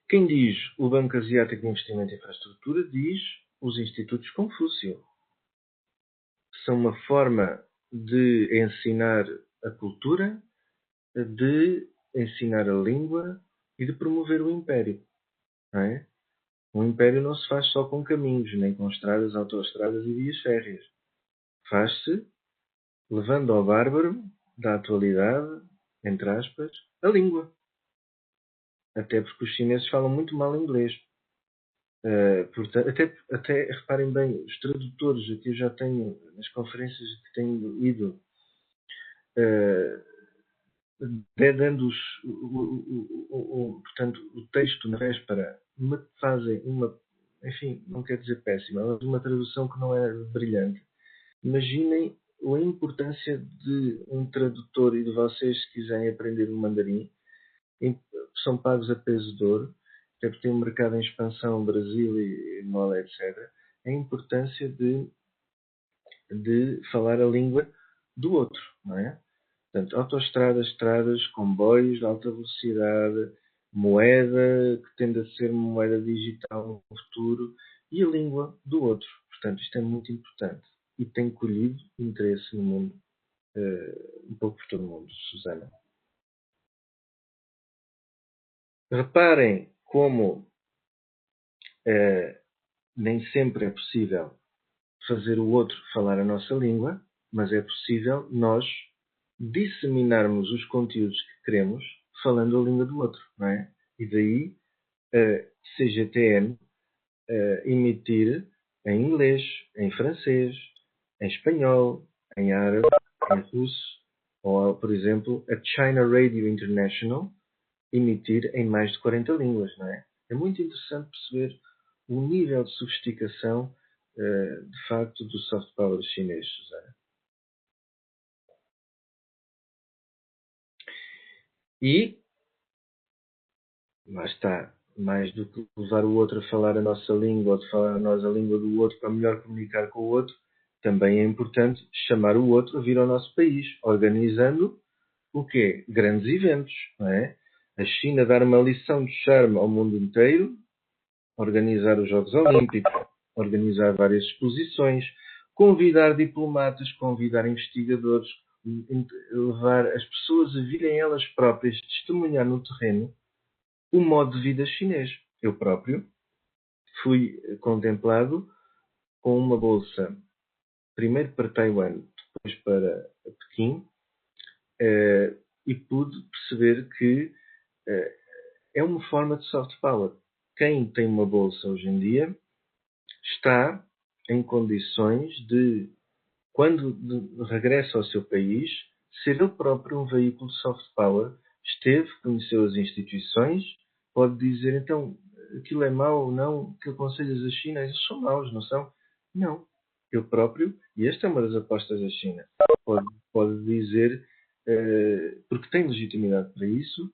Quem diz o Banco Asiático de Investimento e Infraestrutura diz os Institutos Confúcio. São uma forma de ensinar a cultura, de ensinar a língua e de promover o império. Não é? O império não se faz só com caminhos, nem com estradas, autoestradas e vias férreas. Faz-se levando ao bárbaro da atualidade, entre aspas, a língua. Até porque os chineses falam muito mal inglês. Portanto, até reparem bem, os tradutores, aqui eu já tenho, nas conferências que tenho ido, dando portanto, o texto na véspera, fazem uma, enfim, não quero dizer péssima, mas uma tradução que não é brilhante. Imaginem a importância de um tradutor e de vocês que quiserem aprender o mandarim, são pagos a peso de ouro, até porque tem um mercado em expansão, Brasil e Angola, etc. A importância de falar a língua do outro, não é? Portanto, autoestradas, estradas, comboios de alta velocidade, moeda que tende a ser moeda digital no futuro e a língua do outro. Portanto, isto é muito importante e tem colhido interesse no mundo, um pouco por todo o mundo, Susana. Reparem como nem sempre é possível fazer o outro falar a nossa língua, mas é possível nós disseminarmos os conteúdos que queremos falando a língua do outro, não é? E daí CGTN emitir em inglês, em francês, em espanhol, em árabe, em russo, ou, por exemplo, a China Radio International emitir em mais de 40 línguas, não é? É muito interessante perceber o nível de sofisticação, de facto, do soft power chinês, Susana. E, lá está, mais do que usar o outro a falar a nossa língua ou de falar a nós a língua do outro para melhor comunicar com o outro, também é importante chamar o outro a vir ao nosso país, organizando o quê? Grandes eventos, não é? A China dar uma lição de charme ao mundo inteiro, organizar os Jogos Olímpicos, organizar várias exposições, convidar diplomatas, convidar investigadores, levar as pessoas a virem elas próprias testemunhar no terreno o modo de vida chinês. Eu próprio fui contemplado com uma bolsa, primeiro para Taiwan, depois para Pequim, e pude perceber que é uma forma de soft power. Quem tem uma bolsa hoje em dia está em condições de, quando regressa ao seu país, ser ele próprio um veículo de soft power. Esteve, conheceu as instituições, pode dizer, então, aquilo é mau ou não, que aconselhas a China, eles são maus, não são? Não. Eu próprio, e esta é uma das apostas da China, pode dizer, porque tem legitimidade para isso,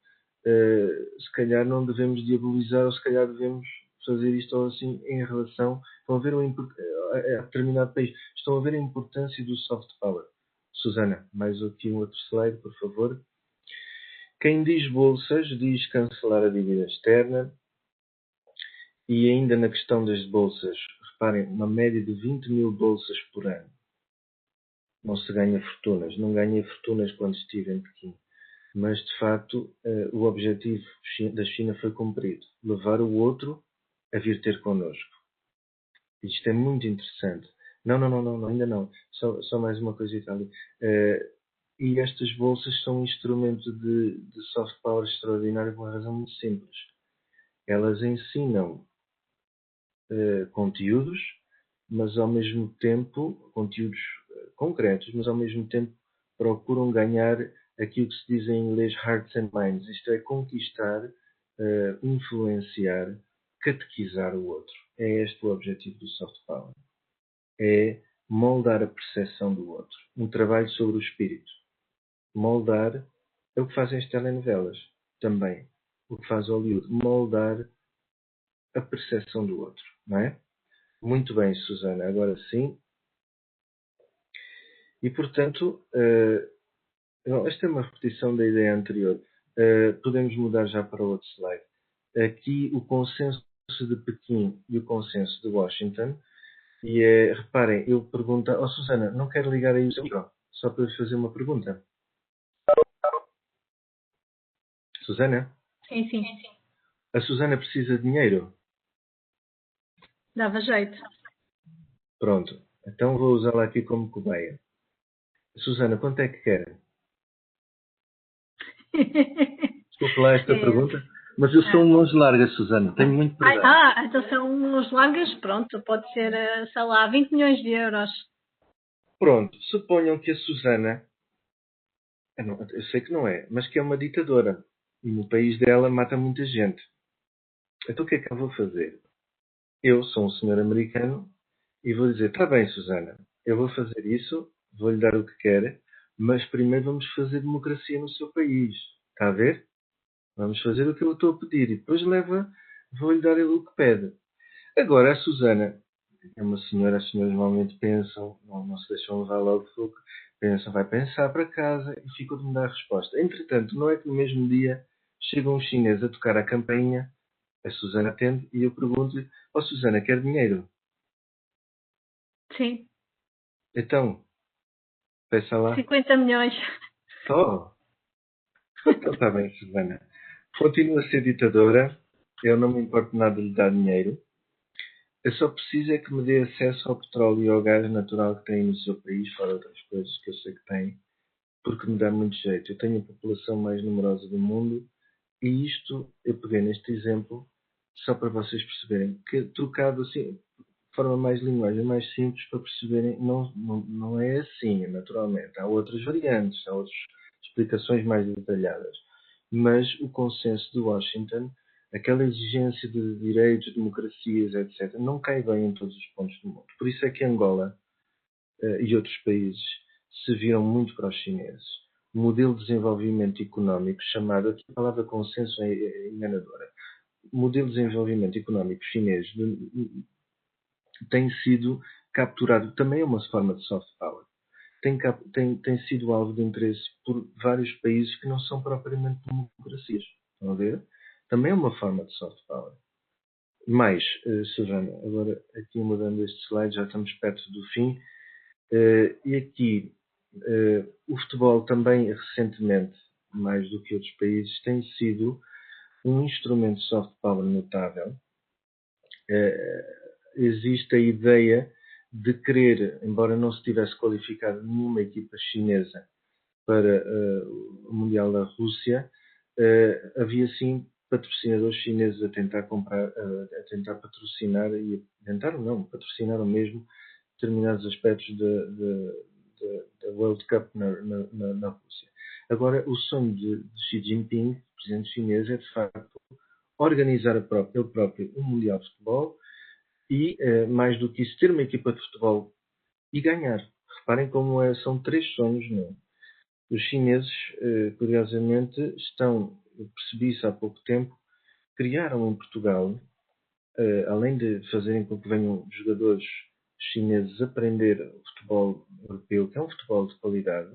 se calhar não devemos diabolizar, ou se calhar devemos fazer isto ou assim em relação, estão a ver a determinado país, estão a ver a importância do soft power. Susana, mais aqui um outro slide, por favor. Quem diz bolsas diz cancelar a dívida externa, e ainda na questão das bolsas, reparem, uma média de 20 mil bolsas por ano. Não se ganha fortunas. Não ganhei fortunas quando estive em Pequim. Mas, de facto, o objetivo da China foi cumprido. Levar o outro a vir ter connosco. Isto é muito interessante. Não, ainda não. Só mais uma coisita ali. E estas bolsas são um instrumento de soft power extraordinário por uma razão muito simples. Elas ensinam conteúdos, mas ao mesmo tempo, conteúdos concretos, mas ao mesmo tempo procuram ganhar aquilo que se diz em inglês hearts and minds. Isto é conquistar, influenciar, catequizar o outro. É este o objetivo do soft power. É moldar a percepção do outro. Um trabalho sobre o espírito. Moldar é o que fazem as telenovelas também. o que faz Hollywood? Moldar a percepção do outro, não é? Muito bem, Susana, agora sim. E, portanto, esta é uma repetição da ideia anterior. Podemos mudar já para o outro slide. Aqui o consenso de Pequim e o consenso de Washington. E reparem, eu pergunto... Oh, Susana, não quero ligar aí o seu micro, só para fazer uma pergunta. Susana? Sim, sim. A Susana precisa de dinheiro? Dava jeito. Pronto, então vou usá-la aqui como cobaia. Susana, quanto é que quer? Desculpe lá esta pergunta, mas eu sou um mãos largas, Susana, tenho muito perdão. Então são mãos largas, pronto, pode ser, sei lá, 20 milhões de euros. Pronto, suponham que a Susana, eu sei que não é, mas que é uma ditadora. E no país dela mata muita gente. Então o que é que eu vou fazer? Eu sou um senhor americano e vou dizer, está bem, Susana, eu vou fazer isso, vou-lhe dar o que quer, mas primeiro vamos fazer democracia no seu país. Está a ver? Vamos fazer o que eu estou a pedir e depois vou-lhe dar o que pede. Agora, a Susana é uma senhora, as senhoras normalmente pensam, não se deixam levar logo fogo, pensam, vai pensar para casa e ficam de me dar a resposta. Entretanto, não é que no mesmo dia chega um chinês a tocar a campainha, a Susana atende e eu pergunto-lhe, ó Susana, quer dinheiro? Sim. Então, peça lá. 50 milhões. Oh, então está bem, Susana. Continua a ser ditadora, eu não me importo nada de lhe dar dinheiro. Eu só preciso é que me dê acesso ao petróleo e ao gás natural que tem no seu país, fora outras coisas que eu sei que tem, porque me dá muito jeito. Eu tenho a população mais numerosa do mundo e isto, eu peguei neste exemplo, só para vocês perceberem, que trocado assim, de forma mais linguagem, mais simples, para perceberem, não é assim, naturalmente. Há outras variantes, há outras explicações mais detalhadas. Mas o consenso de Washington, aquela exigência de direitos, democracias, etc., não cai bem em todos os pontos do mundo. Por isso é que Angola e outros países se viram muito para os chineses. O modelo de desenvolvimento económico chamado, aqui a palavra consenso é enganadora, o modelo de desenvolvimento económico chinês tem sido capturado, também é uma forma de soft power, tem sido alvo de interesse por vários países que não são propriamente democracias. Estão a ver? Também é uma forma de soft power. Mais, Susana, agora aqui mudando este slide, já estamos perto do fim. E aqui, o futebol também recentemente, mais do que outros países, tem sido um instrumento de soft power notável. Existe a ideia de querer, embora não se tivesse qualificado nenhuma equipa chinesa para o Mundial da Rússia, havia sim patrocinadores chineses a tentar comprar, a tentar patrocinar e patrocinaram mesmo determinados aspectos da World Cup na Rússia. Agora, o sonho de Xi Jinping, presidente chinês, é de facto organizar ele próprio um Mundial de Futebol e, mais do que isso, ter uma equipa de futebol e ganhar. Reparem como são três sonhos num. Os chineses, curiosamente, eu percebi isso há pouco tempo, criaram em Portugal, além de fazerem com que venham jogadores chineses aprender o futebol europeu, que é um futebol de qualidade,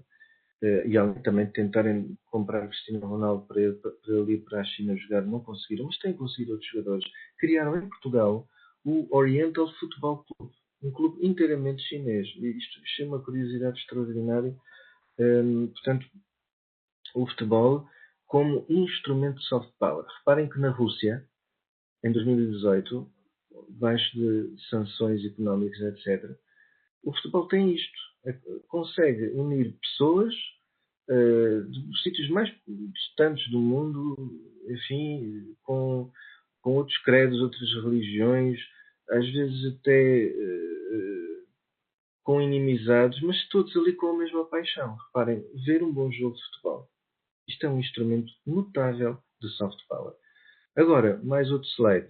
e além também de tentarem comprar Cristiano Ronaldo para ele ir para a China jogar, não conseguiram, mas têm conseguido outros jogadores. Criaram em Portugal o Oriental Football Club, um clube inteiramente chinês. E isto é uma curiosidade extraordinária. Portanto, o futebol como instrumento de soft power. Reparem que na Rússia, em 2018, debaixo de sanções económicas, etc., o futebol tem isto. Consegue unir pessoas dos sítios mais distantes do mundo, enfim, com outros credos, outras religiões, às vezes até com inimizades, mas todos ali com a mesma paixão. Reparem, ver um bom jogo de futebol. Isto é um instrumento notável de soft power. Agora, mais outro slide.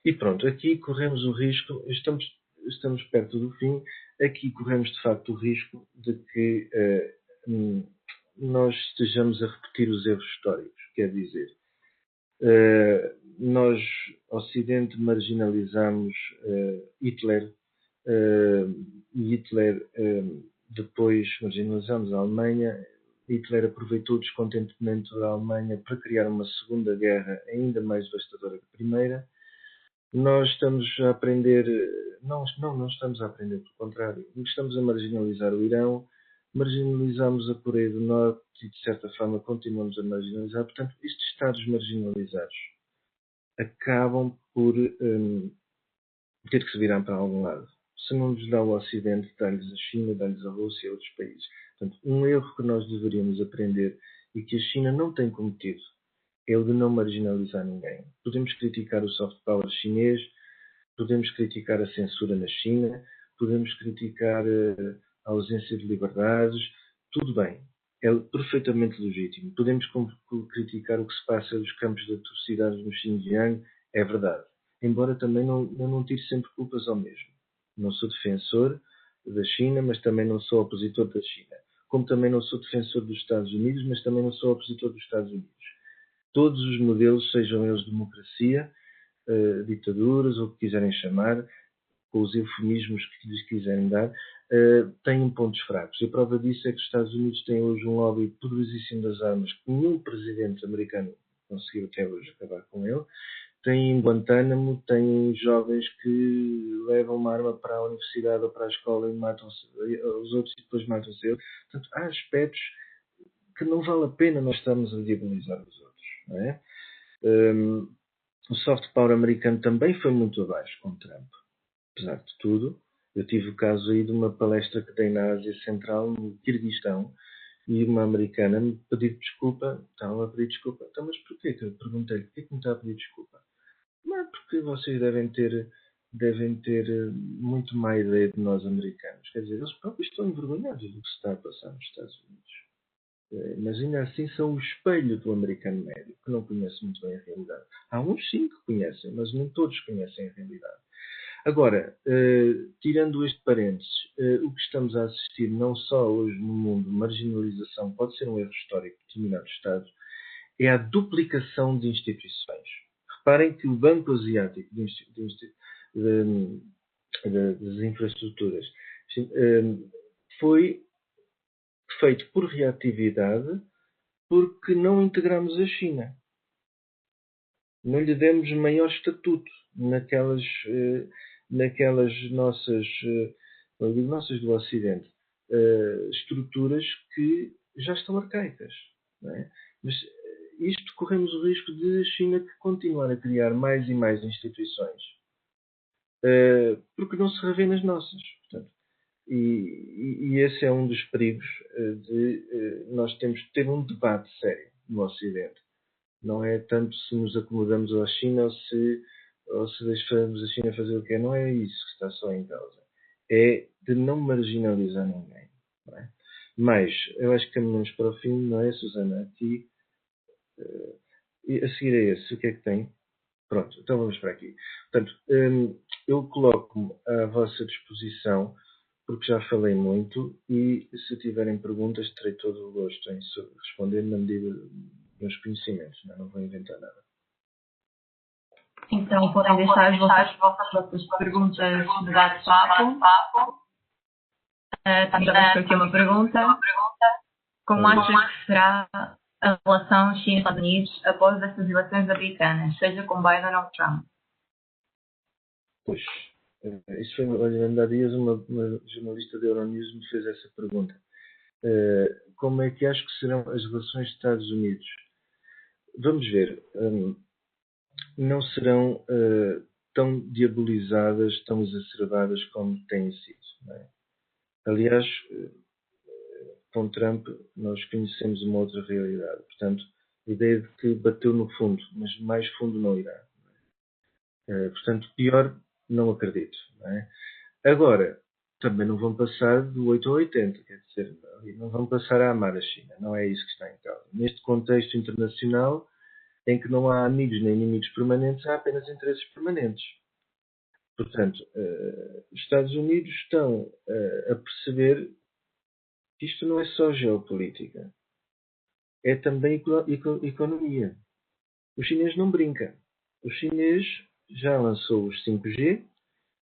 E pronto, aqui corremos o risco, estamos perto do fim, aqui corremos de facto o risco de que nós estejamos a repetir os erros históricos. Quer dizer, nós, Ocidente, marginalizamos Hitler, e Hitler, depois marginalizamos a Alemanha. Hitler aproveitou o descontentamento da Alemanha para criar uma segunda guerra ainda mais devastadora que a primeira. Nós estamos a aprender, não estamos a aprender, pelo contrário, estamos a marginalizar o Irão, marginalizamos a Coreia do Norte e, de certa forma, continuamos a marginalizar. Portanto, estes Estados marginalizados acabam por ter que se virar para algum lado. Se não nos dá o Ocidente, dá-lhes a China, dá-lhes a Rússia e outros países. Portanto, um erro que nós deveríamos aprender e que a China não tem cometido é o de não marginalizar ninguém. Podemos criticar o soft power chinês, podemos criticar a censura na China, podemos criticar a ausência de liberdades, tudo bem, é perfeitamente legítimo. Podemos criticar o que se passa nos campos de atrocidades no Xinjiang, é verdade. Embora também eu não tire sempre culpas ao mesmo. Não sou defensor da China, mas também não sou opositor da China. Como também não sou defensor dos Estados Unidos, mas também não sou opositor dos Estados Unidos. Todos os modelos, sejam eles democracia, ditaduras, ou o que quiserem chamar, com os eufemismos que lhes quiserem dar, têm pontos fracos. E a prova disso é que os Estados Unidos têm hoje um lobby poderosíssimo das armas que nenhum presidente americano conseguiu até hoje acabar com ele. Tem Guantánamo, tem jovens que levam uma arma para a universidade ou para a escola e matam os outros e depois matam-se eles. Portanto, há aspectos que não vale a pena nós estarmos a diabolizar os outros. Não é? O soft power americano também foi muito abaixo com Trump. Apesar de tudo, eu tive o caso aí de uma palestra que dei na Ásia Central, no Quirguistão, e uma americana me pediu desculpa. Estava a pedir desculpa. Então, mas porquê? Eu perguntei-lhe, porquê que me está a pedir desculpa? Não é porque vocês devem ter muito má ideia de nós americanos. Quer dizer, eles próprios estão envergonhados do que se está a passar nos Estados Unidos. Mas ainda assim são o espelho do americano médio, que não conhece muito bem a realidade. Há uns sim que conhecem, mas nem todos conhecem a realidade. Agora, tirando este parênteses, o que estamos a assistir não só hoje no mundo, marginalização, pode ser um erro histórico de determinados Estados, é a duplicação de instituições. Reparem que o Banco Asiático das Infraestruturas foi feito por reatividade porque não integramos a China. Não lhe demos maior estatuto naquelas nossas, não digo nossas do Ocidente, estruturas que já estão arcaicas. Não é? Mas isto corremos o risco de a China continuar a criar mais e mais instituições porque não se revê nas nossas. Portanto, e esse é um dos perigos de nós temos de ter um debate sério no Ocidente. Não é tanto se nos acomodamos à China ou se deixamos a China fazer o que é. Não é isso que está só em causa. É de não marginalizar ninguém. Não é? Mas eu acho que caminhamos para o fim, não é, Susana? Aqui, a seguir a esse, o que é que tem? Pronto, então vamos para aqui. Portanto, eu coloco-me à vossa disposição, porque já falei muito, e se tiverem perguntas, terei todo o gosto em responder na medida dos meus conhecimentos. Não vou inventar nada. Então, podem deixar as vossas perguntas no bate-papo. Também por aqui uma pergunta. Como achas que será a relação China-Estados Unidos após estas eleições americanas, seja com Biden ou Trump? Pois, isso foi, olha, há dias uma jornalista da Euronews me fez essa pergunta. Como é que acho que serão as relações de Estados Unidos? Vamos ver. Não serão tão diabolizadas, tão exacerbadas como têm sido. Não é? Aliás, com Trump nós conhecemos uma outra realidade. Portanto, a ideia de que bateu no fundo, mas mais fundo não irá. Portanto, pior não acredito. Não é? Agora, também não vão passar do 8 ao 80, quer dizer, não vão passar a amar a China. Não é isso que está em causa. Neste contexto internacional, em que não há amigos nem inimigos permanentes, há apenas interesses permanentes. Portanto, os Estados Unidos estão a perceber que isto não é só geopolítica. é também economia. O chinês não brinca. O chinês já lançou os 5G.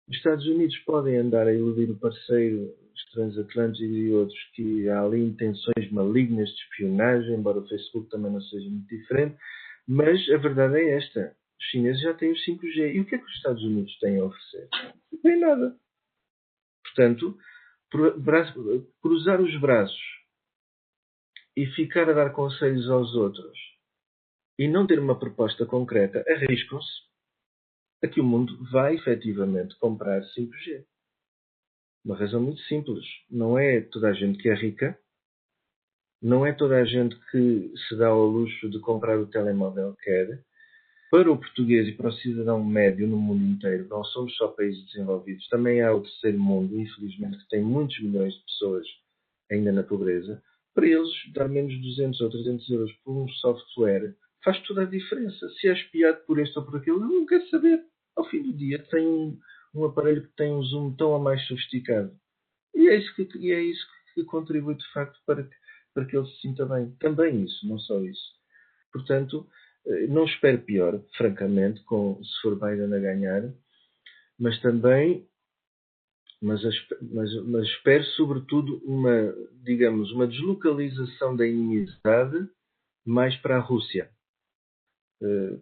Os Estados Unidos podem andar a iludir o parceiro, os transatlânticos e outros, que há ali intenções malignas de espionagem, embora o Facebook também não seja muito diferente. Mas a verdade é esta. Os chineses já têm os 5G. E o que é que os Estados Unidos têm a oferecer? Não têm nada. Portanto, cruzar os braços e ficar a dar conselhos aos outros e não ter uma proposta concreta, arriscam-se a que o mundo vai efetivamente comprar 5G. Uma razão muito simples. Não é toda a gente que é rica, não é toda a gente que se dá ao luxo de comprar o telemóvel que quer. Para o português e para o cidadão médio no mundo inteiro, não somos só países desenvolvidos, também há o terceiro mundo, infelizmente, que tem muitos milhões de pessoas ainda na pobreza. Para eles, dar menos de 200 ou 300 euros por um software faz toda a diferença. Se é espiado por este ou por aquele, eu não quero saber. Ao fim do dia, tem um aparelho que tem um zoom tão ou mais sofisticado. E é isso que contribui, de facto, para que ele se sinta bem. Também isso, não só isso. Portanto, não espero pior, francamente, se for Biden a ganhar, mas também, mas espero sobretudo uma deslocalização da inimizade mais para a Rússia,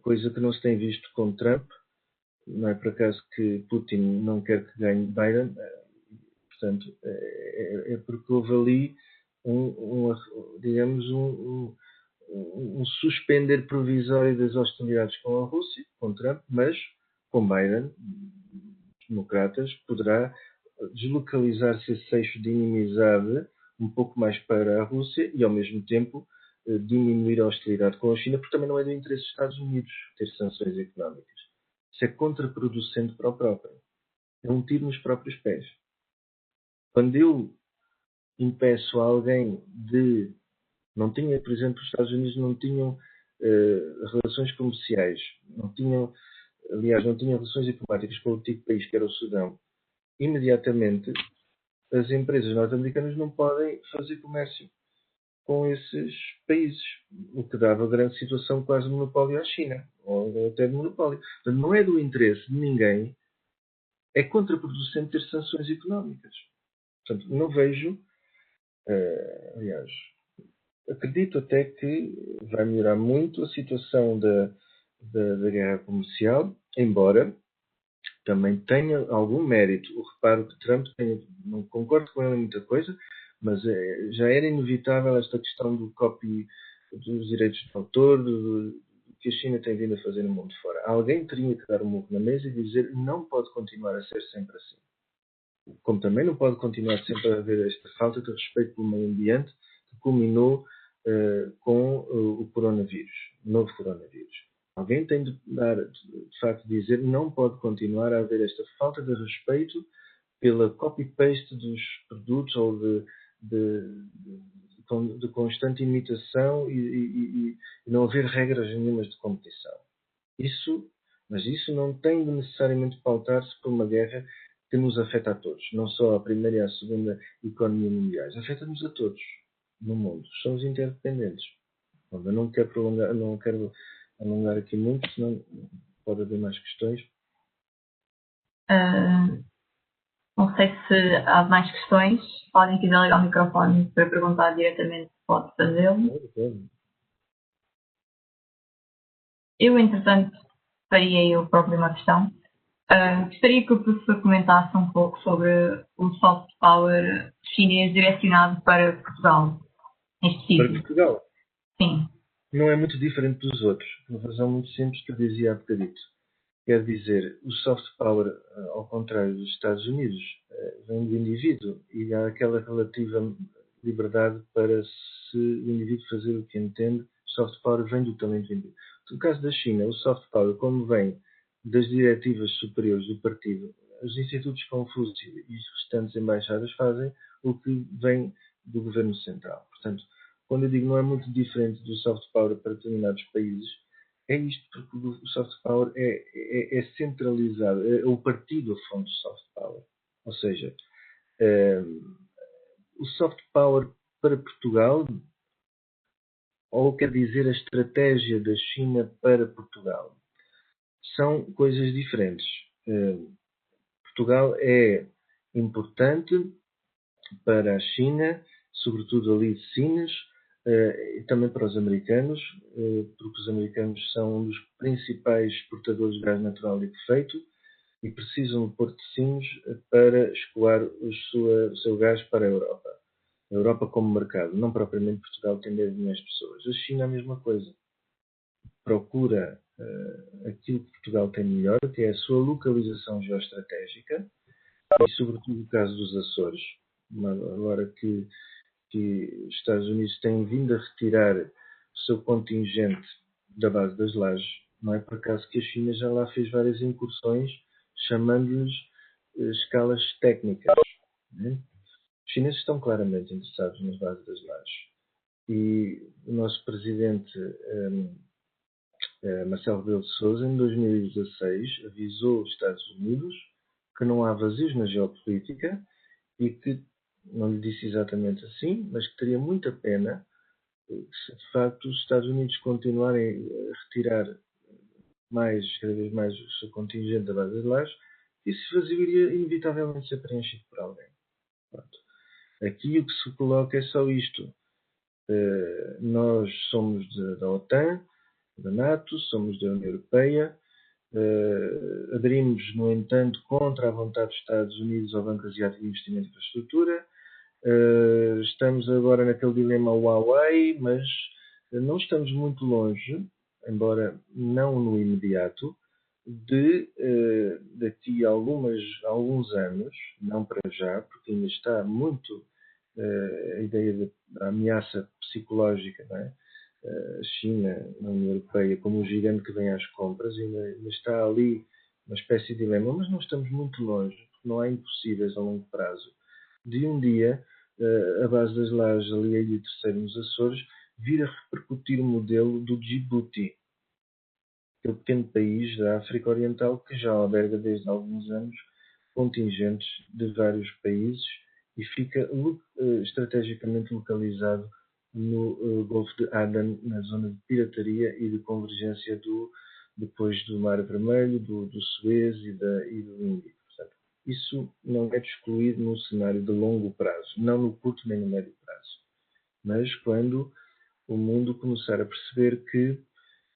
coisa que não se tem visto com Trump. Não é por acaso que Putin não quer que ganhe Biden, portanto, é porque houve ali um suspender provisório das hostilidades com a Rússia, com Trump, mas com Biden, democratas, poderá deslocalizar-se esse eixo de inimizade um pouco mais para a Rússia e, ao mesmo tempo, diminuir a hostilidade com a China, porque também não é do interesse dos Estados Unidos ter sanções económicas. Isso é contraproducente para o próprio. É um tiro nos próprios pés. Quando eu impeço a alguém de... Não tinha, por exemplo, os Estados Unidos não tinham relações comerciais, não tinham relações diplomáticas com o antigo país que era o Sudão. Imediatamente, as empresas norte-americanas não podem fazer comércio com esses países, o que dava grande situação quase de monopólio à China, ou até de monopólio. Portanto, não é do interesse de ninguém, é contraproducente ter sanções económicas. Portanto, não vejo, aliás, acredito até que vai melhorar muito a situação da guerra comercial, embora também tenha algum mérito. O reparo que Trump tem, não concordo com ele em muita coisa, mas já era inevitável esta questão do copy, dos direitos de autor, do que a China tem vindo a fazer no mundo fora. Alguém teria que dar um murro na mesa e dizer não pode continuar a ser sempre assim. Como também não pode continuar sempre a haver esta falta de respeito pelo meio ambiente que culminou com o coronavírus, o novo coronavírus. Alguém tem de facto, dizer não pode continuar a haver esta falta de respeito pela copy-paste dos produtos ou de constante imitação e não haver regras nenhumas de competição. Mas isso não tem de necessariamente pautar-se por uma guerra que nos afeta a todos, não só a primeira e a segunda economia mundiais. Afeta-nos a todos no mundo. Somos interdependentes. Bom, eu não quero alongar aqui muito, senão pode haver mais questões. Não sei se há mais questões. Podem quiser ligar o microfone para perguntar diretamente, pode fazê-lo. Eu, entretanto, faria eu própria uma questão. Gostaria que o professor comentasse um pouco sobre o soft power chinês direcionado para Portugal, em específico. Para Portugal? Sim. Não é muito diferente dos outros, por uma razão muito simples que eu dizia há bocadito. Quer dizer, o soft power, ao contrário dos Estados Unidos, vem do indivíduo e há aquela relativa liberdade para o indivíduo fazer o que entende. O soft power vem do talento do indivíduo. No caso da China, o soft power, como vem das diretivas superiores do partido, os institutos Confúcio e as restantes embaixadas fazem o que vem do governo central. Portanto, quando eu digo não é muito diferente do soft power para determinados países, é isto, porque o soft power é centralizado, é o partido a fonte do soft power. Ou seja, o soft power para Portugal, ou quer dizer a estratégia da China para Portugal. São coisas diferentes. Portugal é importante para a China, sobretudo ali de Sines, e também para os americanos, porque os americanos são um dos principais exportadores de gás natural liquefeito e precisam de Porto de Sines para escoar o seu gás para a Europa. A Europa como mercado, não propriamente Portugal tem 10 milhões de pessoas. A China é a mesma coisa. Procura aquilo que Portugal tem melhor, que é a sua localização geoestratégica e, sobretudo, o caso dos Açores. Agora que os Estados Unidos têm vindo a retirar o seu contingente da base das Lajes, não é por acaso que a China já lá fez várias incursões, chamando-lhes escalas técnicas. Né? Os chineses estão claramente interessados nas bases das Lajes. E o nosso presidente Marcelo Rebelo de Sousa, em 2016, avisou os Estados Unidos que não há vazios na geopolítica e que, não lhe disse exatamente assim, mas que teria muita pena se de facto os Estados Unidos continuarem a retirar cada vez mais o seu contingente da base das Lajes, esse vazio iria inevitavelmente ser preenchido por alguém. Pronto. Aqui o que se coloca é só isto. Nós somos da OTAN, da NATO, somos da União Europeia, aderimos, no entanto, contra a vontade dos Estados Unidos ao Banco Asiático de Investimento e Infraestrutura. Estamos agora naquele dilema Huawei, mas não estamos muito longe, embora não no imediato, de daqui a alguns anos, não para já, porque ainda está muito a ideia da ameaça psicológica, não é? A China, na União Europeia, como um gigante que vem às compras, ainda está ali uma espécie de dilema, mas não estamos muito longe, porque não há impossíveis a longo prazo, de um dia a base das Lajes, ali a Ilha Terceira nos Açores, vir a repercutir o modelo do Djibouti, aquele pequeno país da África Oriental que já alberga desde alguns anos contingentes de vários países e fica estrategicamente localizado no Golfo de Aden, na zona de pirataria e de convergência depois do Mar Vermelho, do Suez e do Índico. Portanto, isso não é de excluir no cenário de longo prazo, não no curto nem no médio prazo. Mas quando o mundo começar a perceber que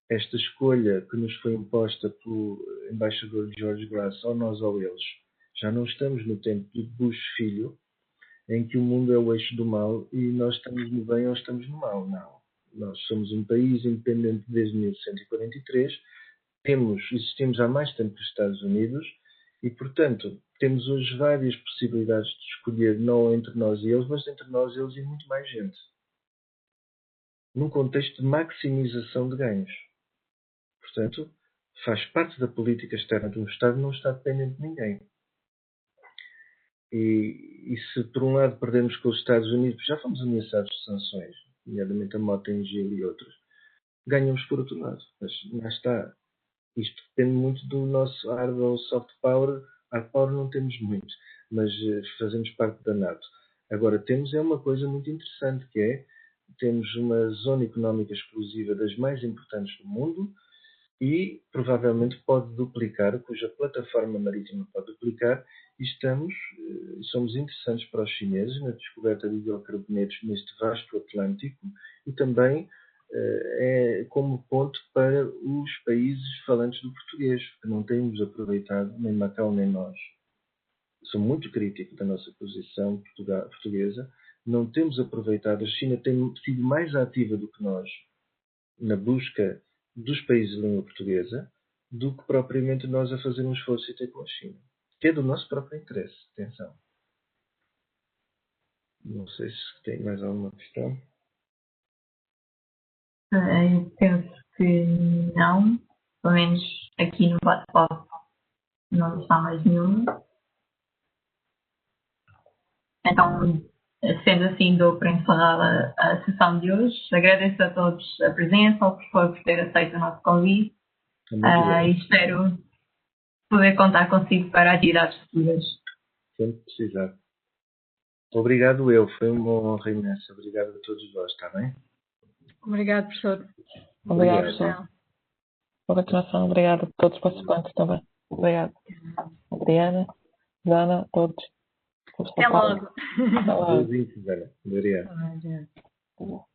esta escolha que nos foi imposta pelo embaixador George Glass, ou nós ou eles, já não estamos no tempo do Bush filho, em que o mundo é o eixo do mal e nós estamos no bem ou estamos no mal. Não. Nós somos um país independente desde 1143, existimos há mais tempo que os Estados Unidos e, portanto, temos hoje várias possibilidades de escolher, não entre nós e eles, mas entre nós, eles e muito mais gente. Num contexto de maximização de ganhos. Portanto, faz parte da política externa de um Estado não estar dependente de ninguém. E se por um lado perdemos com os Estados Unidos, já fomos ameaçados de sanções, nomeadamente a Mota-Engil e outros, ganhamos por outro lado. Mas lá está. Isto depende muito do nosso hard ou soft power. Hard power não temos muito, mas fazemos parte da NATO. Agora, temos uma coisa muito interessante, que é, temos uma zona económica exclusiva das mais importantes do mundo, e provavelmente pode duplicar, cuja plataforma marítima pode duplicar, e somos interessantes para os chineses na descoberta de hidrocarbonetos neste vasto Atlântico e também como ponto para os países falantes do português, que não temos aproveitado, nem Macau nem nós. Sou muito crítico da nossa posição portuguesa, não temos aproveitado, a China tem sido mais ativa do que nós na busca dos países de língua portuguesa do que propriamente nós a fazermos força e ter com a China. Que é do nosso próprio interesse. Atenção. Não sei se tem mais alguma questão. Eu penso que não. Pelo menos aqui no bate-papo não está mais nenhuma. Então, sendo assim, dou para encerrar a sessão de hoje. Agradeço a todos a presença, ao professor por ter aceito o nosso convite e espero poder contar consigo para atividades futuras. Sempre precisar. Obrigado eu, foi uma honra imensa. Obrigado a todos vós, está bem? Obrigado, professor. Obrigado, professor. Boa continuação. Obrigado a todos os participantes também. Obrigado. Adriana, Dana, todos. Até logo. Até logo. Obrigado.